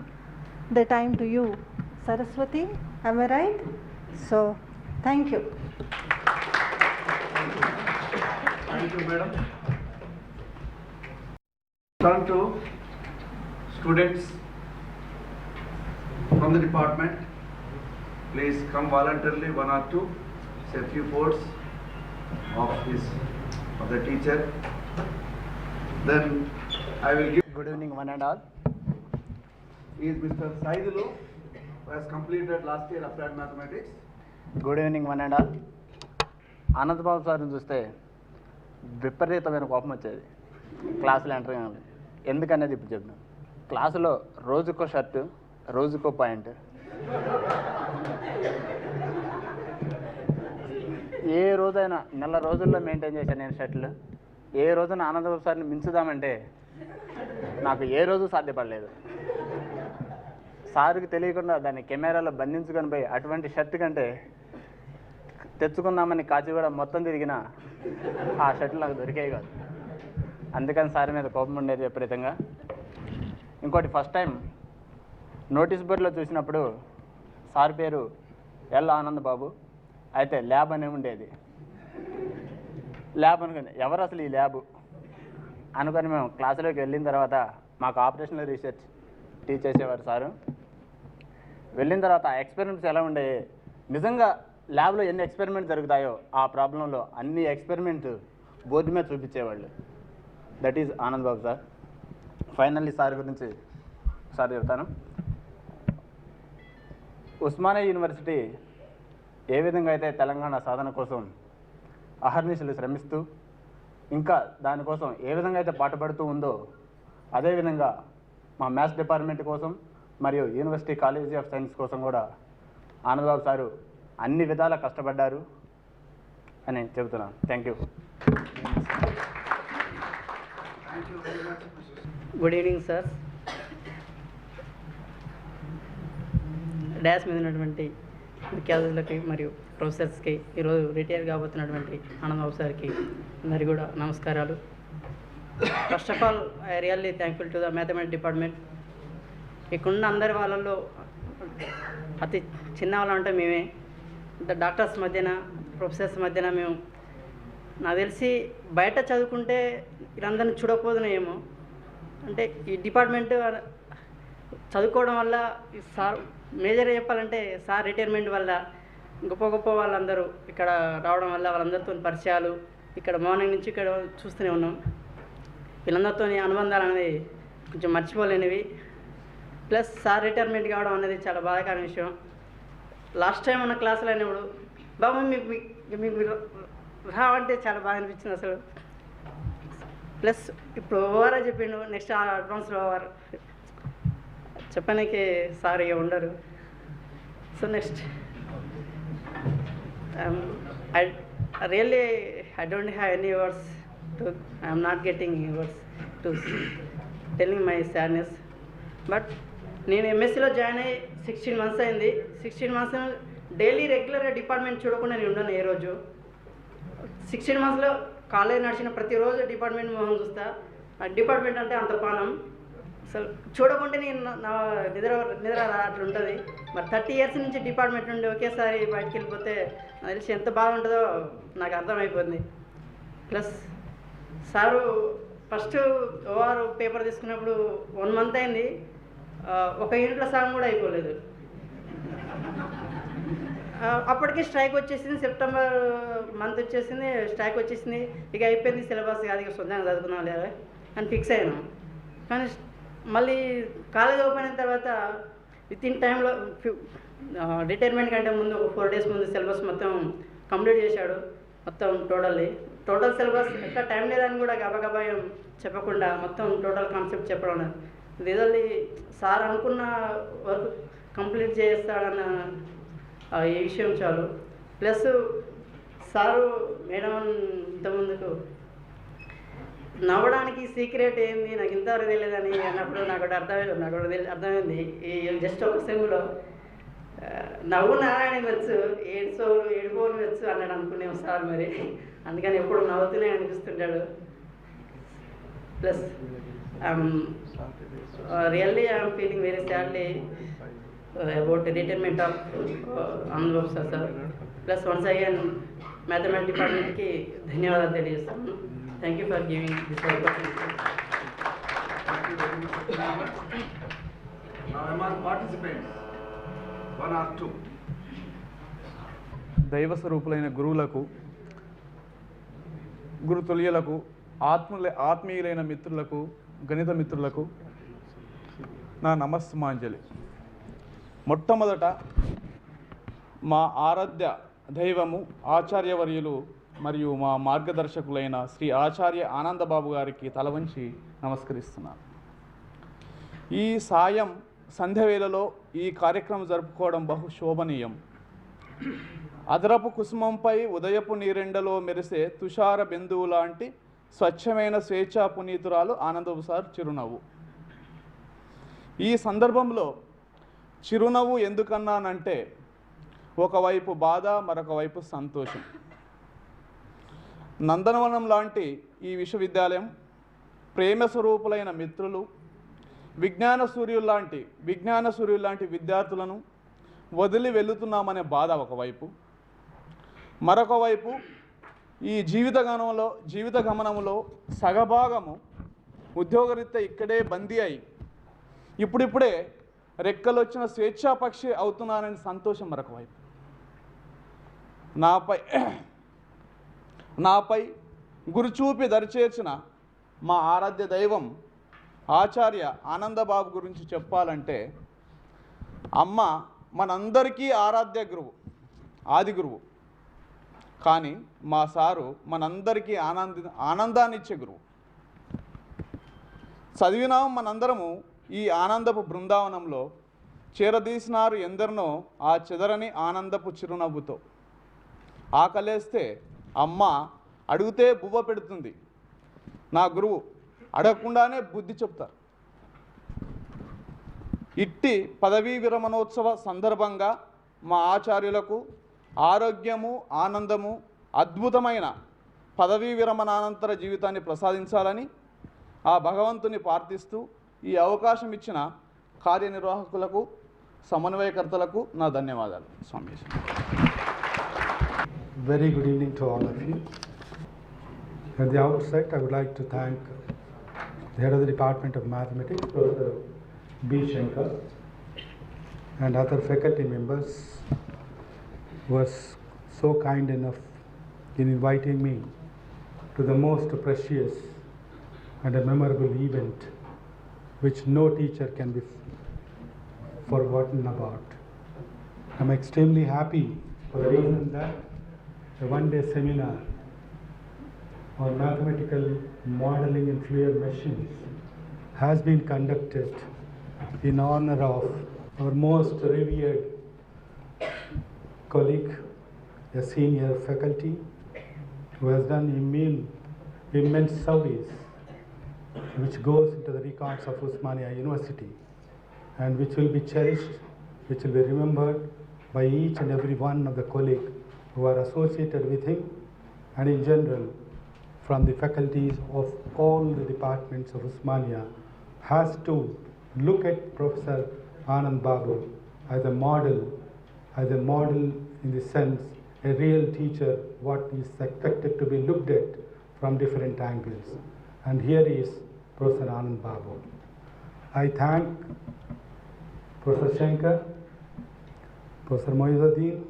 the time to you. Saraswati, am I right? So, thank you. Thank you, madam. Turn to students from the department. Please come voluntarily, one or two, say a few words of the teacher. Then I will give. Good evening, one and all. He is Mr. Saidulu, who has completed last year applied mathematics. Good evening one and all. Anand Babu సార్ని చూస్తే విపరీతమైన కోపం వచ్చేది క్లాసులో enter అయ్యాను. ఎందుకనేది ఇప్పుడు చెప్తాను. క్లాసులో రోజుకో షర్టు, రోజుకో పాయింట్, ఏ రోజైనా నెల రోజుల్లో మెయింటైన్ చేశాను నేను షర్ట్లు. ఏ రోజున ఆనందబాబు సార్ని మించుదామంటే నాకు ఏ రోజు సాధ్యపడలేదు. సార్కి తెలియకుండా దాన్ని కెమెరాలో బంధించుకొని పోయి అటువంటి షర్ట్ కంటే తెచ్చుకుందామని కాచిగూడ మొత్తం తిరిగిన ఆ షర్ట్లు నాకు దొరికేవి కాదు. అందుకని సార్ మీద కోపం ఉండేది విపరీతంగా. ఇంకోటి, ఫస్ట్ టైం నోటీస్ బోర్డులో చూసినప్పుడు సార్ పేరు ఎల్ ఆనంద్ బాబు, అయితే ల్యాబ్ అనే ఉండేది. ల్యాబ్ అనుకుని ఎవరు అసలు ఈ ల్యాబ్ అనుకొని మేము క్లాసులోకి వెళ్ళిన తర్వాత మాకు ఆపరేషనల్ రీసెర్చ్ టీచ్ చేసేవారు సారు. వెళ్ళిన తర్వాత ఆ ఎక్స్పెరిమెంట్స్ ఎలా ఉండేవి, నిజంగా ల్యాబ్లో ఎన్ని ఎక్స్పెరిమెంట్ జరుగుతాయో ఆ ప్రాబ్లంలో అన్ని ఎక్స్పెరిమెంట్ బోర్డు మీద చూపించేవాళ్ళు. That is Anand Babu sir. Finally sir గురించి సార్ చెప్తాను. ఉస్మానియా యూనివర్సిటీ ఏ విధంగా అయితే తెలంగాణ సాధన కోసం అహర్నిశలు శ్రమిస్తూ ఇంకా దానికోసం ఏ విధంగా అయితే పాటుపడుతూ ఉందో, అదేవిధంగా మా మ్యాథ్స్ డిపార్ట్మెంట్ కోసం మరియు యూనివర్సిటీ కాలేజీ ఆఫ్ సైన్స్ కోసం కూడా ఆనందబాబు సారు అన్ని విధాలా కష్టపడ్డారు అని చెబుతున్నాను. Thank you. Good evening sir. Dash మీద ఉన్నటువంటి ముఖ్య అతిథులకి మరియు ప్రొఫెసర్స్కి, ఈరోజు రిటైర్ కాబోతున్నటువంటి ఆనందబాబు సార్కి అందరికీ కూడా నమస్కారాలు. First of all I really thankful to the mathematics department. ఇక్కడున్న అందరి వాళ్ళల్లో అతి చిన్న వాళ్ళు అంటే మేమే. డాక్టర్స్ మధ్యన, ప్రొఫెసర్స్ మధ్యన మేము, నాకు తెలిసి బయట చదువుకుంటే వీళ్ళందరినీ చూడకపోదునేమో. అంటే ఈ డిపార్ట్మెంట్ చదువుకోవడం వల్ల సార్ మేజర్ చెప్పాలంటే సార్ రిటైర్మెంట్ వల్ల గొప్ప గొప్ప వాళ్ళందరూ ఇక్కడ రావడం వల్ల వాళ్ళందరితో పరిచయాలు ఇక్కడ మార్నింగ్ నుంచి ఇక్కడ చూస్తూనే ఉన్నాం. వీళ్ళందరితో అనుబంధాలు అనేది కొంచెం మర్చిపోలేనివి. ప్లస్ సార్ రిటైర్మెంట్ కావడం అనేది చాలా బాధాకరమైన విషయం. లాస్ట్ టైం ఉన్న క్లాసులు అయినప్పుడు బాబు మీకు రావంటే చాలా బాగా అనిపించింది అసలు. ప్లస్ ఇప్పుడు ఓవర్ చెప్పిండు, నెక్స్ట్ అడ్వాన్స్లో ఓవర్ చెప్పడానికి సార్ ఇక ఉండరు. So next I really don't have any words to, I am not getting words to telling my sadness. But నేను ఎంఎస్సీలో జాయిన్ అయ్యి 16 months అయింది. 16 months డైలీ రెగ్యులర్గా డిపార్ట్మెంట్ చూడకుండా నేను ఉన్నాను ఏ రోజు. 16 monthsలో కాలేజ్ నడిచిన ప్రతిరోజు డిపార్ట్మెంట్ మొహం చూస్తా. ఆ డిపార్ట్మెంట్ అంటే అంత పానం. అసలు చూడకుంటే నేను నా నిద్ర అట్లా ఉంటుంది. మరి 30 years నుంచి డిపార్ట్మెంట్ నుండి ఒకేసారి బయటకు వెళ్ళిపోతే నాకు తెలిసి ఎంత బాగుంటుందో నాకు అర్థమైపోతుంది. Plus sir first OR paper తీసుకున్నప్పుడు 1 month అయింది, ఒక యూనిట్ల సగం కూడా అయిపోలేదు. అప్పటికి స్ట్రైక్ వచ్చేసింది, సెప్టెంబర్ మంత్ వచ్చేసింది, స్ట్రైక్ వచ్చేసింది. ఇక అయిపోయింది సిలబస్, కాదు ఇక సొంతంగా చదువుకున్నాం లేదా అని ఫిక్స్ అయినాం. కానీ మళ్ళీ కాలేజ్ ఓపెన్ అయిన తర్వాత విత్ ఇన్ టైంలో రిటైర్మెంట్ కంటే ముందు ఒక 4 days ముందు సిలబస్ మొత్తం కంప్లీట్ చేశాడు. మొత్తం టోటల్ సిలబస్ ఎట్లా టైం లేదని కూడా గబగబా చెప్పకుండా మొత్తం టోటల్ కాన్సెప్ట్ చెప్పడం. రిజల్ట్ సార్ అనుకున్న వర్క్ కంప్లీట్ చేస్తాడన్న ఈ విషయం చాలు. ప్లస్ సారు మేడం ఇంతకుముందుకు నవ్వడానికి సీక్రెట్ ఏంది నాకు ఇంతవరకు తెలియదని అన్నప్పుడు నాకు అర్థమైంది. ఈ జస్ట్ ఒక సెమ్లో నవ్వు నారాయణ వచ్చు, ఏడుకోలు వచ్చు అన్నాడు అనుకునేం సార్. మరి అందుకని ఎప్పుడు నవ్వుతూనే అనిపిస్తుంటాడు. Plus really I'm feeling very sadly about the retirement of Anand Babu sir. Plus once again mathematics department ki ధన్యవాదాలు తెలియజేస్తాను. Thank you for giving this opportunity. Thank you very much. Now among participants, 1 or 2. దైవ స్వరూపులైన గురువులకు, గురుతుల్యులకు, ఆత్మీయులైన మిత్రులకు, గణిత మిత్రులకు నా నమస్సుమాంజలి. మొట్టమొదట మా ఆరాధ్య దైవము ఆచార్యవర్యులు మరియు మా మార్గదర్శకులైన శ్రీ ఆచార్య ఆనందబాబు గారికి తలవంచి నమస్కరిస్తున్నాను. ఈ సాయం సంధ్యవేళలో ఈ కార్యక్రమం జరుపుకోవడం బహు శోభనీయం. అదరపు కుసుమంపై ఉదయపు నీరెండలో మెరిసే తుషార బిందువు లాంటి స్వచ్ఛమైన స్వేచ్ఛా పునీతురాలు ఆనందబాబు సార్ చిరునవ్వు. ఈ సందర్భంలో చిరునవ్వు ఎందుకన్నానంటే ఒకవైపు బాధ, మరొక వైపు సంతోషం. నందనవనం లాంటి ఈ విశ్వవిద్యాలయం, ప్రేమ స్వరూపులైన మిత్రులు, విజ్ఞాన సూర్యులు లాంటి విద్యార్థులను వదిలి వెళుతున్నామనే బాధ ఒకవైపు, మరొక వైపు ఈ జీవిత గమనంలో సగభాగము ఉద్యోగరీత్యా ఇక్కడే బందీ అయి ఇప్పుడిప్పుడే రెక్కలు వచ్చిన స్వేచ్ఛాపక్షి అవుతున్నానని సంతోషం మరొక వైపు. నాపై గురుచూపి దరిచేర్చిన మా ఆరాధ్య దైవం ఆచార్య ఆనందబాబు గురించి చెప్పాలంటే, అమ్మ మనందరికీ ఆరాధ్య గురువు, ఆది గురువు. కానీ మా సారు మనందరికీ ఆనందాన్నిచ్చే గురువు. చదివినాం మనందరము ఈ ఆనందపు బృందావనంలో, చేరదీసినారు ఎందరినో ఆ చెదరని ఆనందపు చిరునవ్వుతో. ఆకలేస్తే అమ్మ అడిగితే బువ్వ పెడుతుంది. నా గురువు అడగకుండానే బుద్ధి చెప్తారు. ఇట్టి పదవీ విరమణోత్సవ సందర్భంగా మా ఆచార్యులకు ఆరోగ్యము, ఆనందము, అద్భుతమైన పదవీ విరమణానంతర జీవితాన్ని ప్రసాదించాలని ఆ భగవంతుని ప్రార్థిస్తూ ఈ అవకాశం ఇచ్చిన కార్యనిర్వాహకులకు, సమన్వయకర్తలకు నా ధన్యవాదాలు. స్వామి. Very good evening to all of you. At the outset, I would like to thank the head of the Department of Mathematics, Professor B. Shankar, and other faculty members who was so kind enough in inviting me to the most precious and a memorable event which no teacher can be forgotten about. I'm extremely happy for the reason that a one-day seminar on mathematical modeling in fluid machines has been conducted in honor of our most revered colleague, a senior faculty who has done immense service which goes into the records of Osmania University and which will be cherished, which will be remembered by each and every one of the colleagues who are associated with him, and in general from the faculties of all the departments of Osmania, has to look at Professor Anand Babu as a model in the sense a real teacher what is expected to be looked at from different angles. And here is Professor Anand Babu. I thank Professor Shankar, Professor Moizuddin.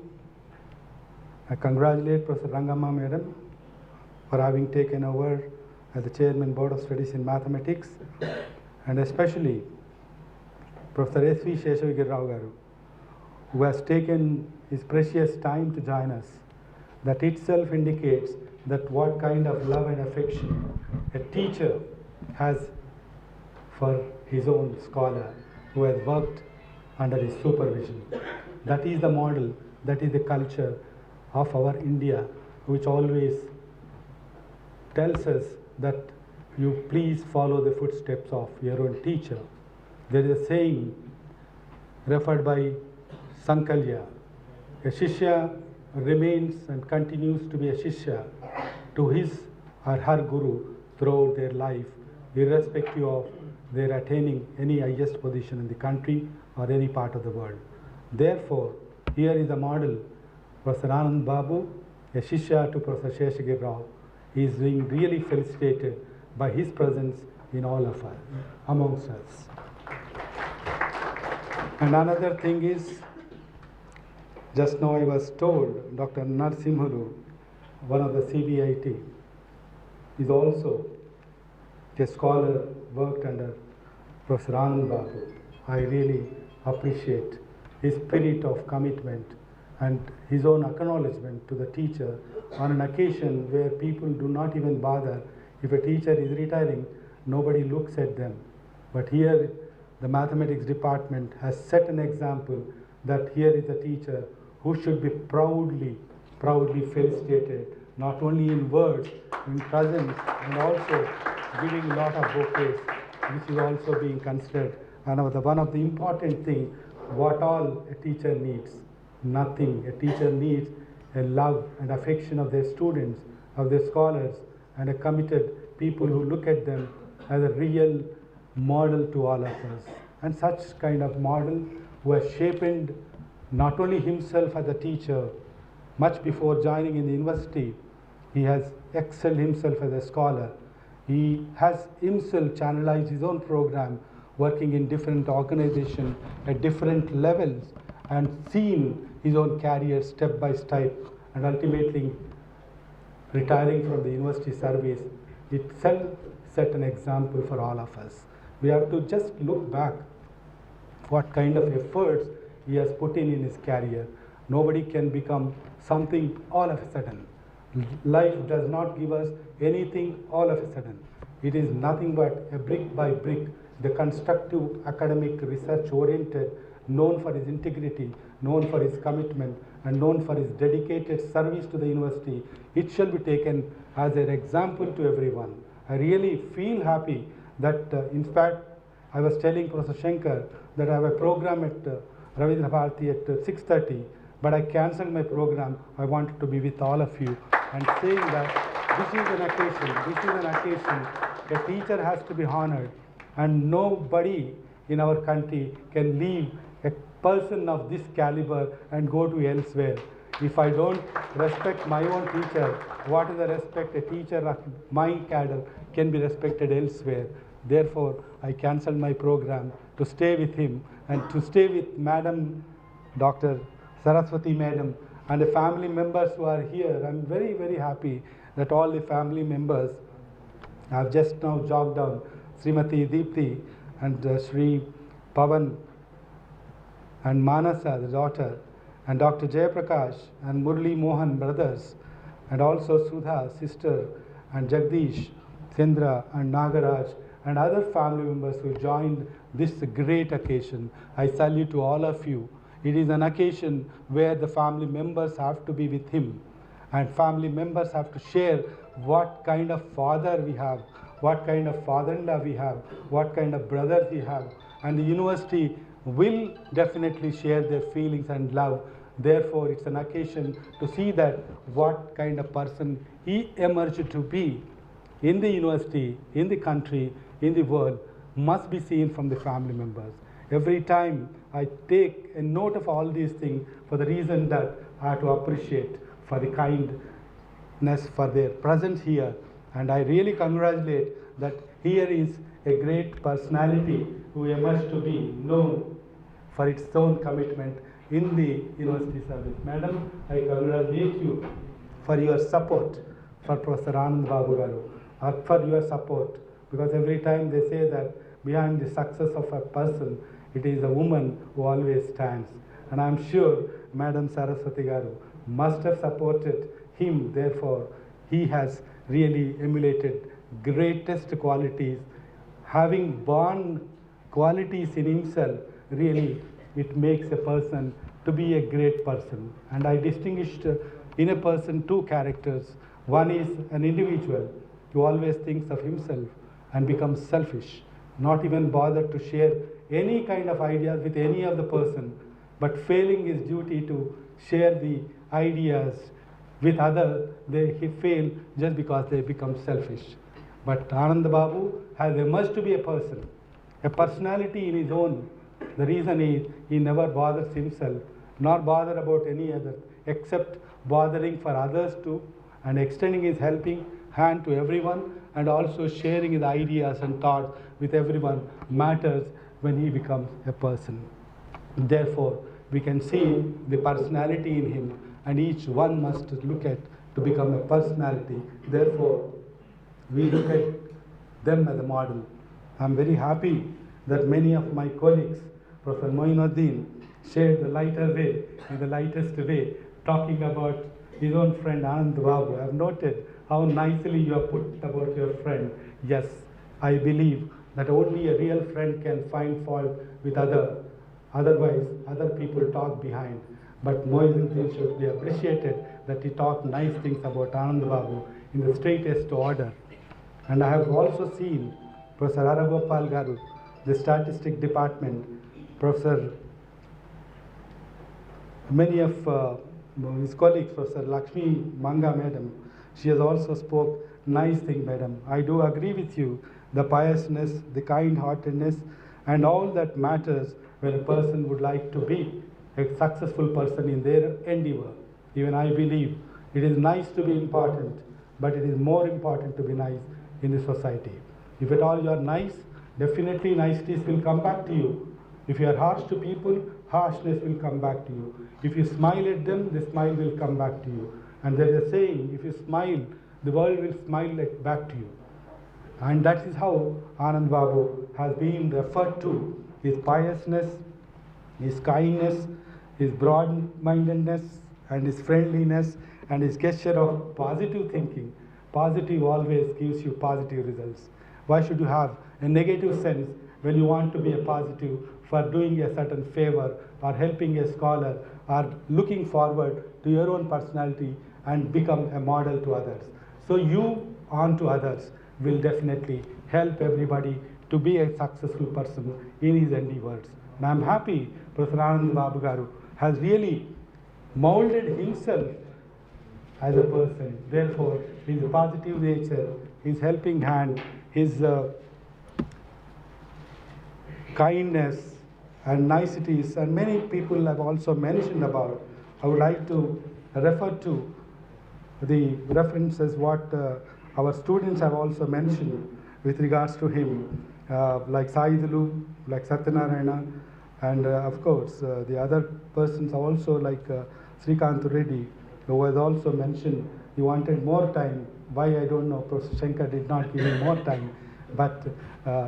I congratulate Professor Rangamma Madam for having taken over as the Chairman Board of Studies in Mathematics, and especially Professor S.V. Sheshavagiri Rao Garu, who has taken his precious time to join us. That itself indicates that what kind of love and affection a teacher has for his own scholar who has worked under his supervision. That is the model, that is the culture of our India, which always tells us that you please follow the footsteps of your own teacher. There is a saying referred by Sankalya, a Shishya remains and continues to be a Shishya to his or her Guru throughout their life, irrespective of their attaining any highest position in the country or any part of the world. Therefore, here is a model, Professor Anand Babu, a Shishya to Professor Sheshavagiri Rao. He is being really felicitated by his presence in all of us, amongst us. And another thing is, just now I was told Dr. Narsimhulu, one of the CBIT, is also a scholar worked under Professor Anand Babu. I really appreciate his spirit of commitment and his own acknowledgement to the teacher on an occasion where people do not even bother. If a teacher is retiring, nobody looks at them. But here, the mathematics department has set an example that here is a teacher who should be proudly felicitated, not only in words, in presence, and also giving a lot of bouquets, which is also being considered. And one of the important things, what all a teacher needs. Nothing. A teacher needs a love and affection of their students, of their scholars, and a committed people who look at them as a real model to all of us. And such kind of model who has shaped not only himself as a teacher, much before joining in the university, he has excelled himself as a scholar. He has himself channelized his own program, working in different organizations at different levels, and seen his own career step by step, and ultimately retiring from the university service itself set an example for all of us. We have to just look back what kind of efforts he has put in his career. Nobody can become something all of a sudden. Life does not give us anything all of a sudden. It is nothing but a brick by brick, the constructive, academic, research-oriented, known for his integrity, known for his commitment, and known for his dedicated service to the university. It shall be taken as an example to everyone. I really feel happy that, in fact, I was telling Professor Shankar that I have a program at Ravindra Bharati at 6:30, but I cancelled my program. I wanted to be with all of you and saying that this is an occasion, a teacher has to be honored, and nobody in our country can leave a person of this caliber and go to elsewhere. If I don't respect my own teacher, what is the respect a teacher of my cadre can be respected elsewhere? Therefore, I cancelled my program to stay with him and to stay with Madam Dr. Saraswati Madam and the family members who are here. I'm very, very happy that all the family members have just now jogged down. Srimati Deepthi and Sri Pavan and Manasa, the daughter, and Dr. Jayaprakash and Murli Mohan, brothers, and also Sudha, sister, and Jagdish, Sindra, and Nagaraj, and other family members who joined this great occasion. I salute to all of you. It is an occasion where the family members have to be with him, and family members have to share what kind of father we have, what kind of father-in-law we have, what kind of brothers we have, and the university will definitely share their feelings and love. Therefore, it's an occasion to see that what kind of person he emerged to be in the university, in the country, in the world, must be seen from the family members. Every time I take a note of all these things for the reason that I have to appreciate for the kindness, for their presence here, and I really congratulate that here is a great personality who emerged to be known for its own commitment in the university service. Madam, I congratulate you for your support for Professor Anand Babu Garu, for your support, because every time they say that behind the success of a person, it is a woman who always stands. And I am sure Madam Saraswati Garu must have supported him, therefore he has really emulated greatest qualities. Having born qualities in himself, really it makes a person to be a great person. And I distinguished in a person two characters. One is an individual who always thinks of himself and becomes selfish, not even bother to share any kind of ideas with any of the person, but failing his duty to share the ideas with others, he fail just because they become selfish. But Anand Babu has emerged to be a person, a personality in his own. The reason is he never bothers himself, nor bother about any other, except bothering for others too, and extending his helping hand to everyone, and also sharing his ideas and thoughts with everyone matters when he becomes a person. Therefore, we can see the personality in him, and each one must look at to become a personality. Therefore, we look at them as a model. I am very happy that many of my colleagues, Professor Moinuddin, shared the lighter way, in the lightest way, talking about his own friend Anand Babu. I have noted how nicely you have put about your friend. Yes, I believe that only a real friend can find fault with others. Otherwise, other people talk behind. But Moinuddin should be appreciated that he talked nice things about Anand Babu in the straightest order. And I have also seen Professor Aragopal Garu, the Statistic Department, many of his colleagues, Professor Lakshmi Manga Madam, she has also spoke nice thing, Madam. I do agree with you, the piousness, the kind-heartedness, and all that matters when a person would like to be a successful person in their endeavor. Even I believe it is nice to be important, but it is more important to be nice in the society. If at all you are nice, definitely niceties will come back to you. If you are harsh to people, harshness will come back to you. If you smile at them, the smile will come back to you. And there is a saying, if you smile, the world will smile back to you. And that is how Anand Babu has been referred to. His piousness, his kindness, his broad-mindedness, and his friendliness, and his gesture of positive thinking. Positive always gives you positive results. Why should you have a negative sense when you want to be a positive for doing a certain favor or helping a scholar or looking forward to your own personality and become a model to others? So you on to others will definitely help everybody to be a successful person in his endeavors. And I am happy Professor Anand Babu Garu has really molded himself as a person. Therefore, his positive nature, his helping hand, his kindness and niceties, and many people have also mentioned about. I would like to refer to the references what our students have also mentioned with regards to him, like Saidulu, like Satyanarayana, and of course the other persons also like Srikant Reddy, who has also mentioned he wanted more time. Why, I don't know. Professor Shankar did not give him more time, but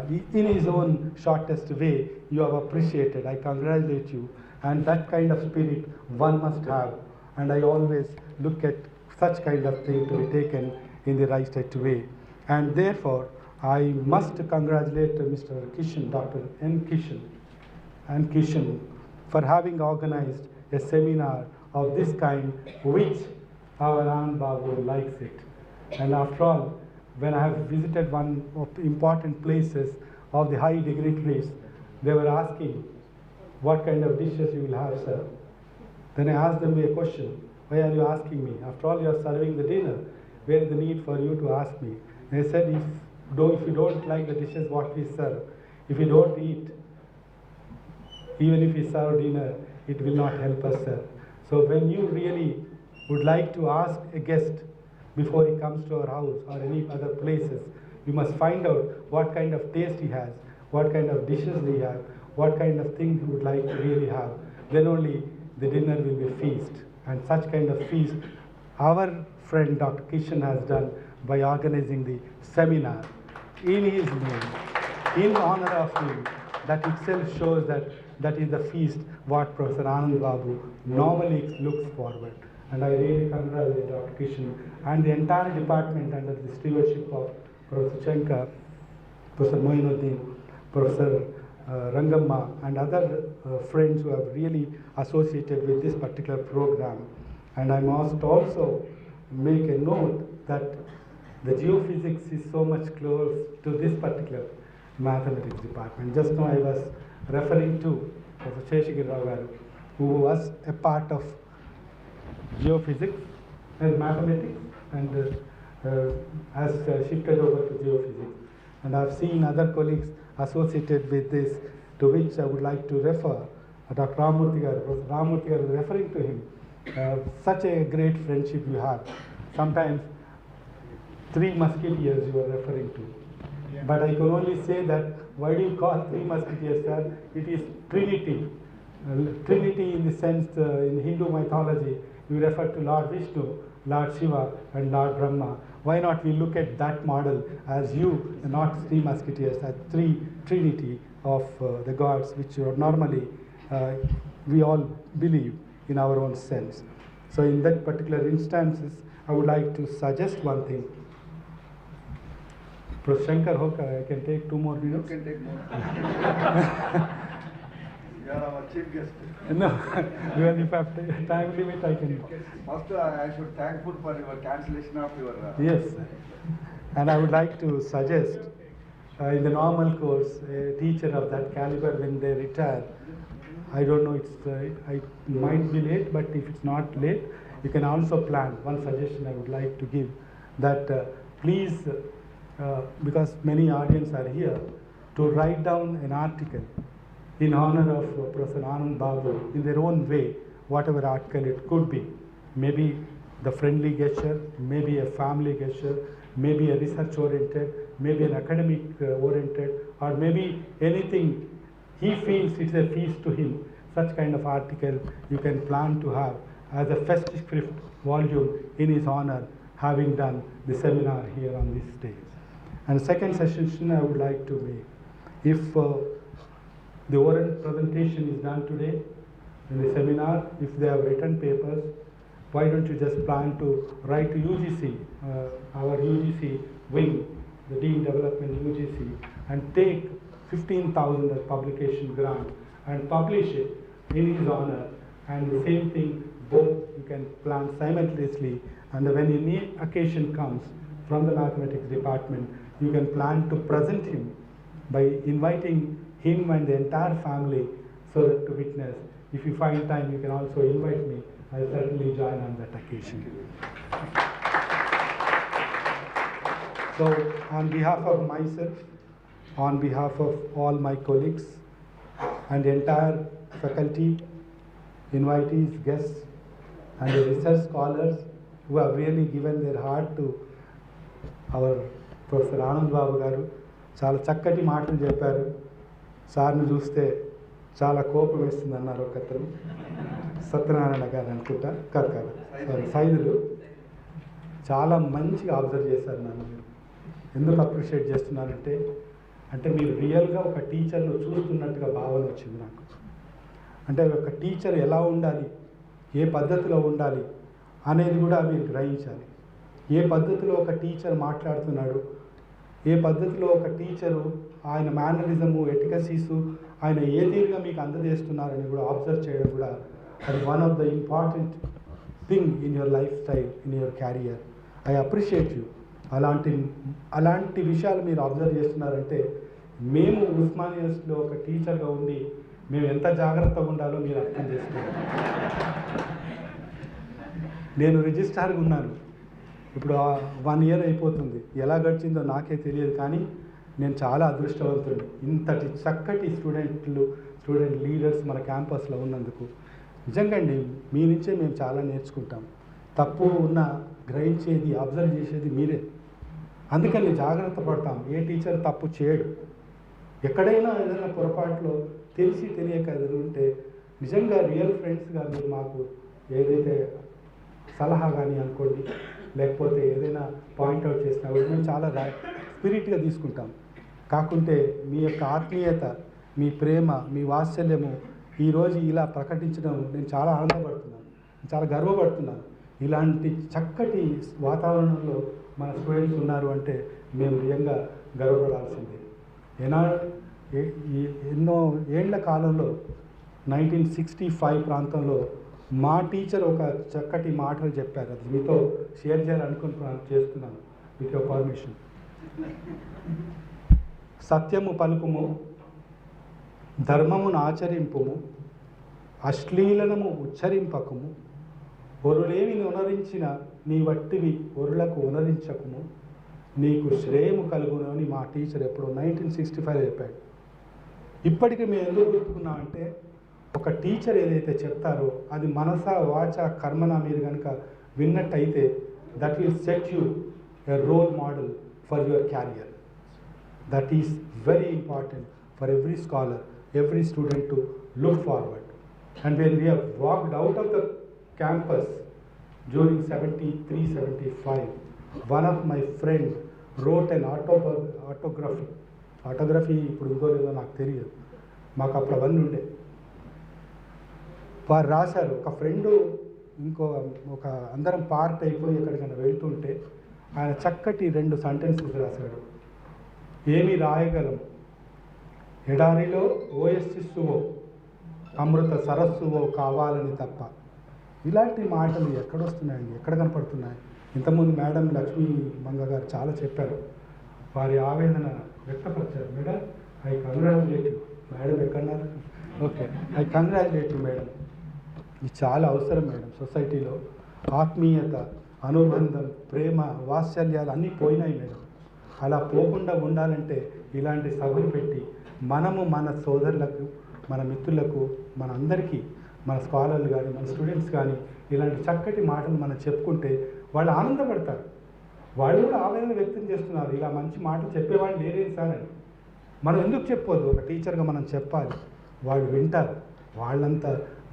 in his own shortest way, you have appreciated. I congratulate you, and that kind of spirit one must have, and I always look at such kind of thing to be taken in the right way. And therefore, I must congratulate Mr. Kishan, Dr. N. Kishan, for having organized a seminar of this kind, which our Anand Babu likes it. And after all, when I have visited one of the important places of the high dignitaries, they were asking, what kind of dishes you will have, sir? Then I asked them a question, why are you asking me? After all, you are serving the dinner. Where is the need for you to ask me? They said, if you don't like the dishes what we serve, if you don't eat, even if we serve dinner, it will not help us, sir. So when you really would like to ask a guest before he comes to our house or any other places, You must find out what kind of taste he has, what kind of dishes he has, what kind of things he would like to really have. Then only the dinner will be a feast. And such kind of feast, our friend Dr. Kishan has done by organizing the seminar in his name, in honor of him. That itself shows that that is the feast what Professor Anand Babu normally looks forward. And I really congratulate Dr. Kishan and the entire department under the stewardship of Professor Shankar, Professor Moinuddin, Professor Rangamma, and other friends who have really associated with this particular program. And I must also make a note that the geophysics is so much close to this particular mathematics department. Just now I was referring to Professor Sheshagiri Rao garu, who was a part of geophysics and mathematics and has shifted over to geophysics. And I've seen other colleagues associated with this, to which I would like to refer. Dr. Ramurthy garu, Professor Ramurthy garu, referring to him, such a great friendship you have. Sometimes 3 musketeers you are referring to. But I can only say that, why do you call 3 musketeers, sir? It is Trinity. Trinity in the sense, in Hindu mythology, you refer to Lord Vishnu, Lord Shiva, and Lord Brahma. Why not we look at that model as you, not 3 musketeers, as 3 Trinity of the gods, which are normally we all believe in our own sense. So in that particular instances, I would like to suggest one thing. Prof. Shankar, I can take 2 more minutes. You can take more. You are our chief guest. No, because if I have time limit, I can. First, I should thankful for your cancellation of your. Yes, and I would like to suggest, in the normal course, a teacher of that caliber, when they retire, I don't know, I might be late, but if it's not late, you can also plan. One suggestion I would like to give, that please, because many audience are here, to write down an article in honor of Professor Anand Babu in their own way, whatever article it could be. Maybe the friendly gesture, maybe a family gesture, maybe a research oriented, maybe an academic oriented, or maybe anything he feels it's a feast to him. Such kind of article you can plan to have as a festive volume in his honor, having done the seminar here on this stage. And second suggestion I would like to make, if the oral presentation is done today in the seminar, if they have written papers, why don't you just plan to write to UGC, our UGC wing, the Dean Development UGC, and take 15,000 as publication grant and publish it in his honor. And the same thing, both you can plan simultaneously, and when any occasion comes from the mathematics department, you can plan to present him by inviting him and the entire family so that to witness. If you find time, you can also invite me. I'll certainly join on that occasion. So on behalf of myself, on behalf of all my colleagues and the entire faculty, invitees, guests, and the research scholars who have really given their heart to our Professor Anand Babu garu, చాలా చక్కటి మాటలు చెప్పారు. సార్ని చూస్తే చాలా కోపం వేస్తుంది అన్నారు ఒకతను, సత్యనారాయణ గారు అనుకుంటా, కాదు సైదులు. చాలా మంచిగా అబ్జర్వ్ చేశారు నన్ను. మీరు ఎందుకు అప్రిషియేట్ చేస్తున్నారంటే, అంటే మీరు రియల్గా ఒక టీచర్ను చూస్తున్నట్టుగా భావన వచ్చింది నాకు. అంటే ఒక టీచర్ ఎలా ఉండాలి, ఏ పద్ధతిలో ఉండాలి అనేది కూడా మీరు గ్రహించాలి. ఏ పద్ధతిలో ఒక టీచర్ మాట్లాడుతున్నాడు, ఏ పద్ధతిలో ఒక టీచరు ఆయన మేనరిజము, ఎటికసీసు ఆయన ఏ తీరుగా మీకు అందజేస్తున్నారని కూడా అబ్జర్వ్ చేయడం కూడా అది one of the important thing in your life style, in your carrier. I appreciate you. అలాంటి విషయాలు మీరు అబ్జర్వ్ చేస్తున్నారంటే, మేము ఉస్మానియాస్లో ఒక టీచర్గా ఉండి మేము ఎంత జాగ్రత్తగా ఉండాలో మీరు అర్థం చేసుకోవాలి. నేను రిజిస్ట్రార్గా ఉన్నాను, ఇప్పుడు 1 year అయిపోతుంది. ఎలా గడిచిందో నాకే తెలియదు, కానీ నేను చాలా అదృష్టవంతుడిని. ఇంతటి చక్కటి స్టూడెంట్ లీడర్స్ మన క్యాంపస్లో ఉన్నందుకు నిజంగా అండి, మీ నుంచే మేము చాలా నేర్చుకుంటాం. తప్పు ఉన్న గ్రహించేది, అబ్జర్వ్ చేసేది మీరే. అందుకని జాగ్రత్త పడతాం. ఏ టీచర్ తప్పు చేయడు. ఎక్కడైనా ఏదైనా పొరపాట్లో తెలిసి తెలియక ఉంటే నిజంగా రియల్ ఫ్రెండ్స్గా మీరు మాకు ఏదైతే సలహా కానీ అనుకోండి, లేకపోతే ఏదైనా పాయింట్అవుట్ చేసినా కూడా మేము చాలా స్పిరిట్గా తీసుకుంటాం. కాకుంటే మీ యొక్క ఆత్మీయత, మీ ప్రేమ, మీ వాత్సల్యము ఈరోజు ఇలా ప్రకటించడం నేను చాలా ఆనందపడుతున్నాను, చాలా గర్వపడుతున్నాను. ఇలాంటి చక్కటి వాతావరణంలో మన స్టూడెంట్స్ ఉన్నారు అంటే మేము నిజంగా గర్వపడాల్సిందే. ఎన్నో ఏళ్ల కాలంలో 1965 ప్రాంతంలో మా టీచర్ ఒక చక్కటి మాటలు చెప్పారు. అది మీతో షేర్ చేయాలనుకుంటున్నాను, చేస్తున్నాను విత్ యువర్ పర్మిషన్. సత్యము పలుకుము, ధర్మమును ఆచరింపుము, అశ్లీలనము ఉచ్చరింపకము, ఒరులేమి ఉనరించిన నీ వట్టివి ఒరులకు ఉనరించకము, నీకు శ్రేయము కలుగును అని మా టీచర్ ఎప్పుడో 1965 చెప్పాడు. ఇప్పటికీ మేము ఎందుకు గుర్తుకున్నామంటే ఒక టీచర్ ఏదైతే చెప్తారో అది మనస వాచ కర్మన మీరు కనుక విన్నట్టయితే that will set you a role model for your career. That is very important for every scholar, every student to look forward. And when we have walked out of the campus during 73-75, one of my friend wrote an autography ఇప్పుడు ఉందో లేదో నాకు తెలియదు, మాకు అప్పుడు అవన్నీ ఉండే. వారు రాశారు, ఒక ఫ్రెండు ఒక అందరం పార్ట్ అయిపోయి ఎక్కడికైనా వెళ్తుంటే ఆయన చక్కటి 2 సెంటెన్సెస్ రాశాడు. ఏమి రాయగలం, ఎడారిలో ఓయస్సిస్సువో అమృత సరస్సువో కావాలని తప్ప. ఇలాంటి మాటలు ఎక్కడొస్తున్నాయండి, ఎక్కడ కనపడుతున్నాయి? ఇంతకుముందు మేడం లక్ష్మీ మంగ గారు చాలా చెప్పారు, వారి ఆవేదన వ్యక్తపరిచారు. Madam I congratulate you. Madam ఎక్కడన్నారు? Okay, I congratulate you madam. ఇది చాలా అవసరం మేడం. సొసైటీలో ఆత్మీయత, అనుబంధం, ప్రేమ, వాత్సల్యాలు అన్నీ పోయినాయి మేడం. అలా పోకుండా ఉండాలంటే ఇలాంటి సభలు పెట్టి మనము మన సోదరులకు, మన మిత్రులకు, మన అందరికీ, మన స్కాలర్లు కానీ మన స్టూడెంట్స్ కానీ ఇలాంటి చక్కటి మాటలు మనం చెప్పుకుంటే వాళ్ళు ఆనందపడతారు. వాళ్ళు కూడా ఆవేదన వ్యక్తం చేస్తున్నారు, ఇలా మంచి మాటలు చెప్పేవాళ్ళు లేరేం సార్ అని. మనం ఎందుకు చెప్పొద్దు? ఒక టీచర్గా మనం చెప్పాలి, వాళ్ళు వింటారు. వాళ్ళంత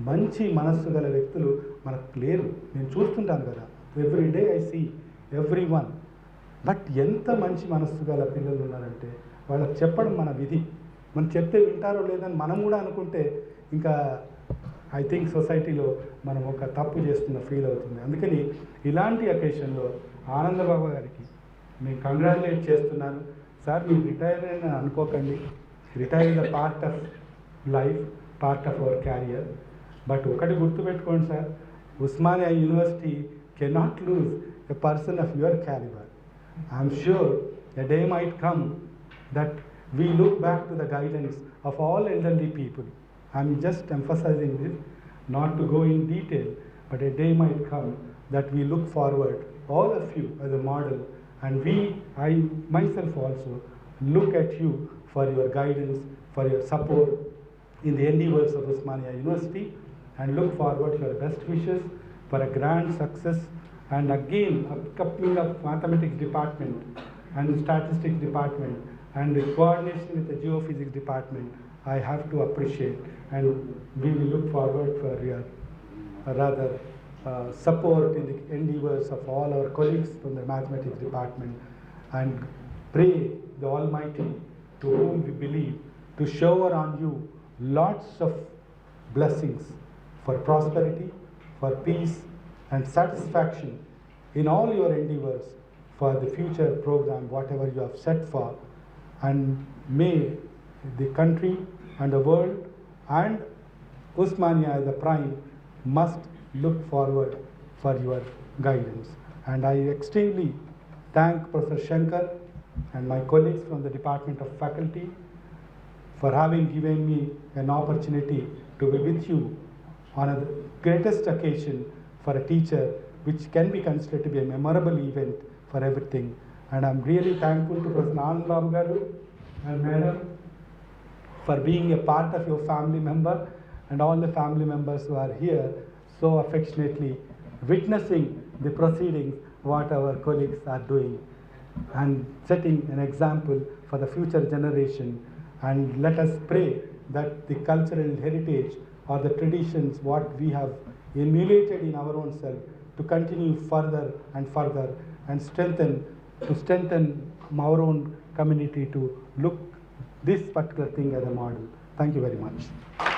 మంచి మనస్సు గల వ్యక్తులు మనకు లేరు. నేను చూస్తుంటాను కదా, every day I see every one. But ఎంత మంచి మనస్సు గల పిల్లలు ఉన్నారంటే వాళ్ళకి చెప్పడం మన విధి. మనం చెప్తే వింటారో లేదని మనం కూడా అనుకుంటే ఇంకా ఐ థింక్ సొసైటీలో మనం ఒక తప్పు చేస్తున్న ఫీల్ అవుతుంది. అందుకని ఇలాంటి అకేషన్లో ఆనందబాబు గారికి నేను కంగ్రాచులేట్ చేస్తున్నాను. సార్ మీరు రిటైర్ అని అనుకోకండి, retire is a part of life, part of our carrier. But ఒకటి గుర్తుపెట్టుకోండి sir, Osmania university cannot lose a person of your calibre. I am sure a day might come that we look back to the guidance of all elderly people. I am just emphasizing this, not to go in detail, but a day might come that we look forward, all of you as a model, and I myself also look at you for your guidance, for your support in the endeavors of Osmania University, and look forward to your best wishes for a grand success. And again, upcoming of mathematics department and statistics department and the coordination with the geophysics department, I have to appreciate, and we will look forward for your support in the endeavors of all our colleagues from the mathematics department, and pray the Almighty, to whom we believe, to shower on you lots of blessings for prosperity, for peace and satisfaction in all your endeavors for the future program, whatever you have set for. And may the country and the world and Usmania as a prime must look forward for your guidance. And I extremely thank Professor Shankar and my colleagues from the Department of Faculty for having given me an opportunity to be with you on a greatest occasion for a teacher, which can be considered to be a memorable event for everything. And I'm really thankful to Professor Anand Babu garu and Madam for being a part of your family member, and all the family members who are here so affectionately witnessing the proceedings what our colleagues are doing. and setting an example for the future generation. And let us pray that the cultural heritage or the traditions what we have emulated in our own self to continue further and further and strengthen our own community to look this particular thing as a model. Thank you very much.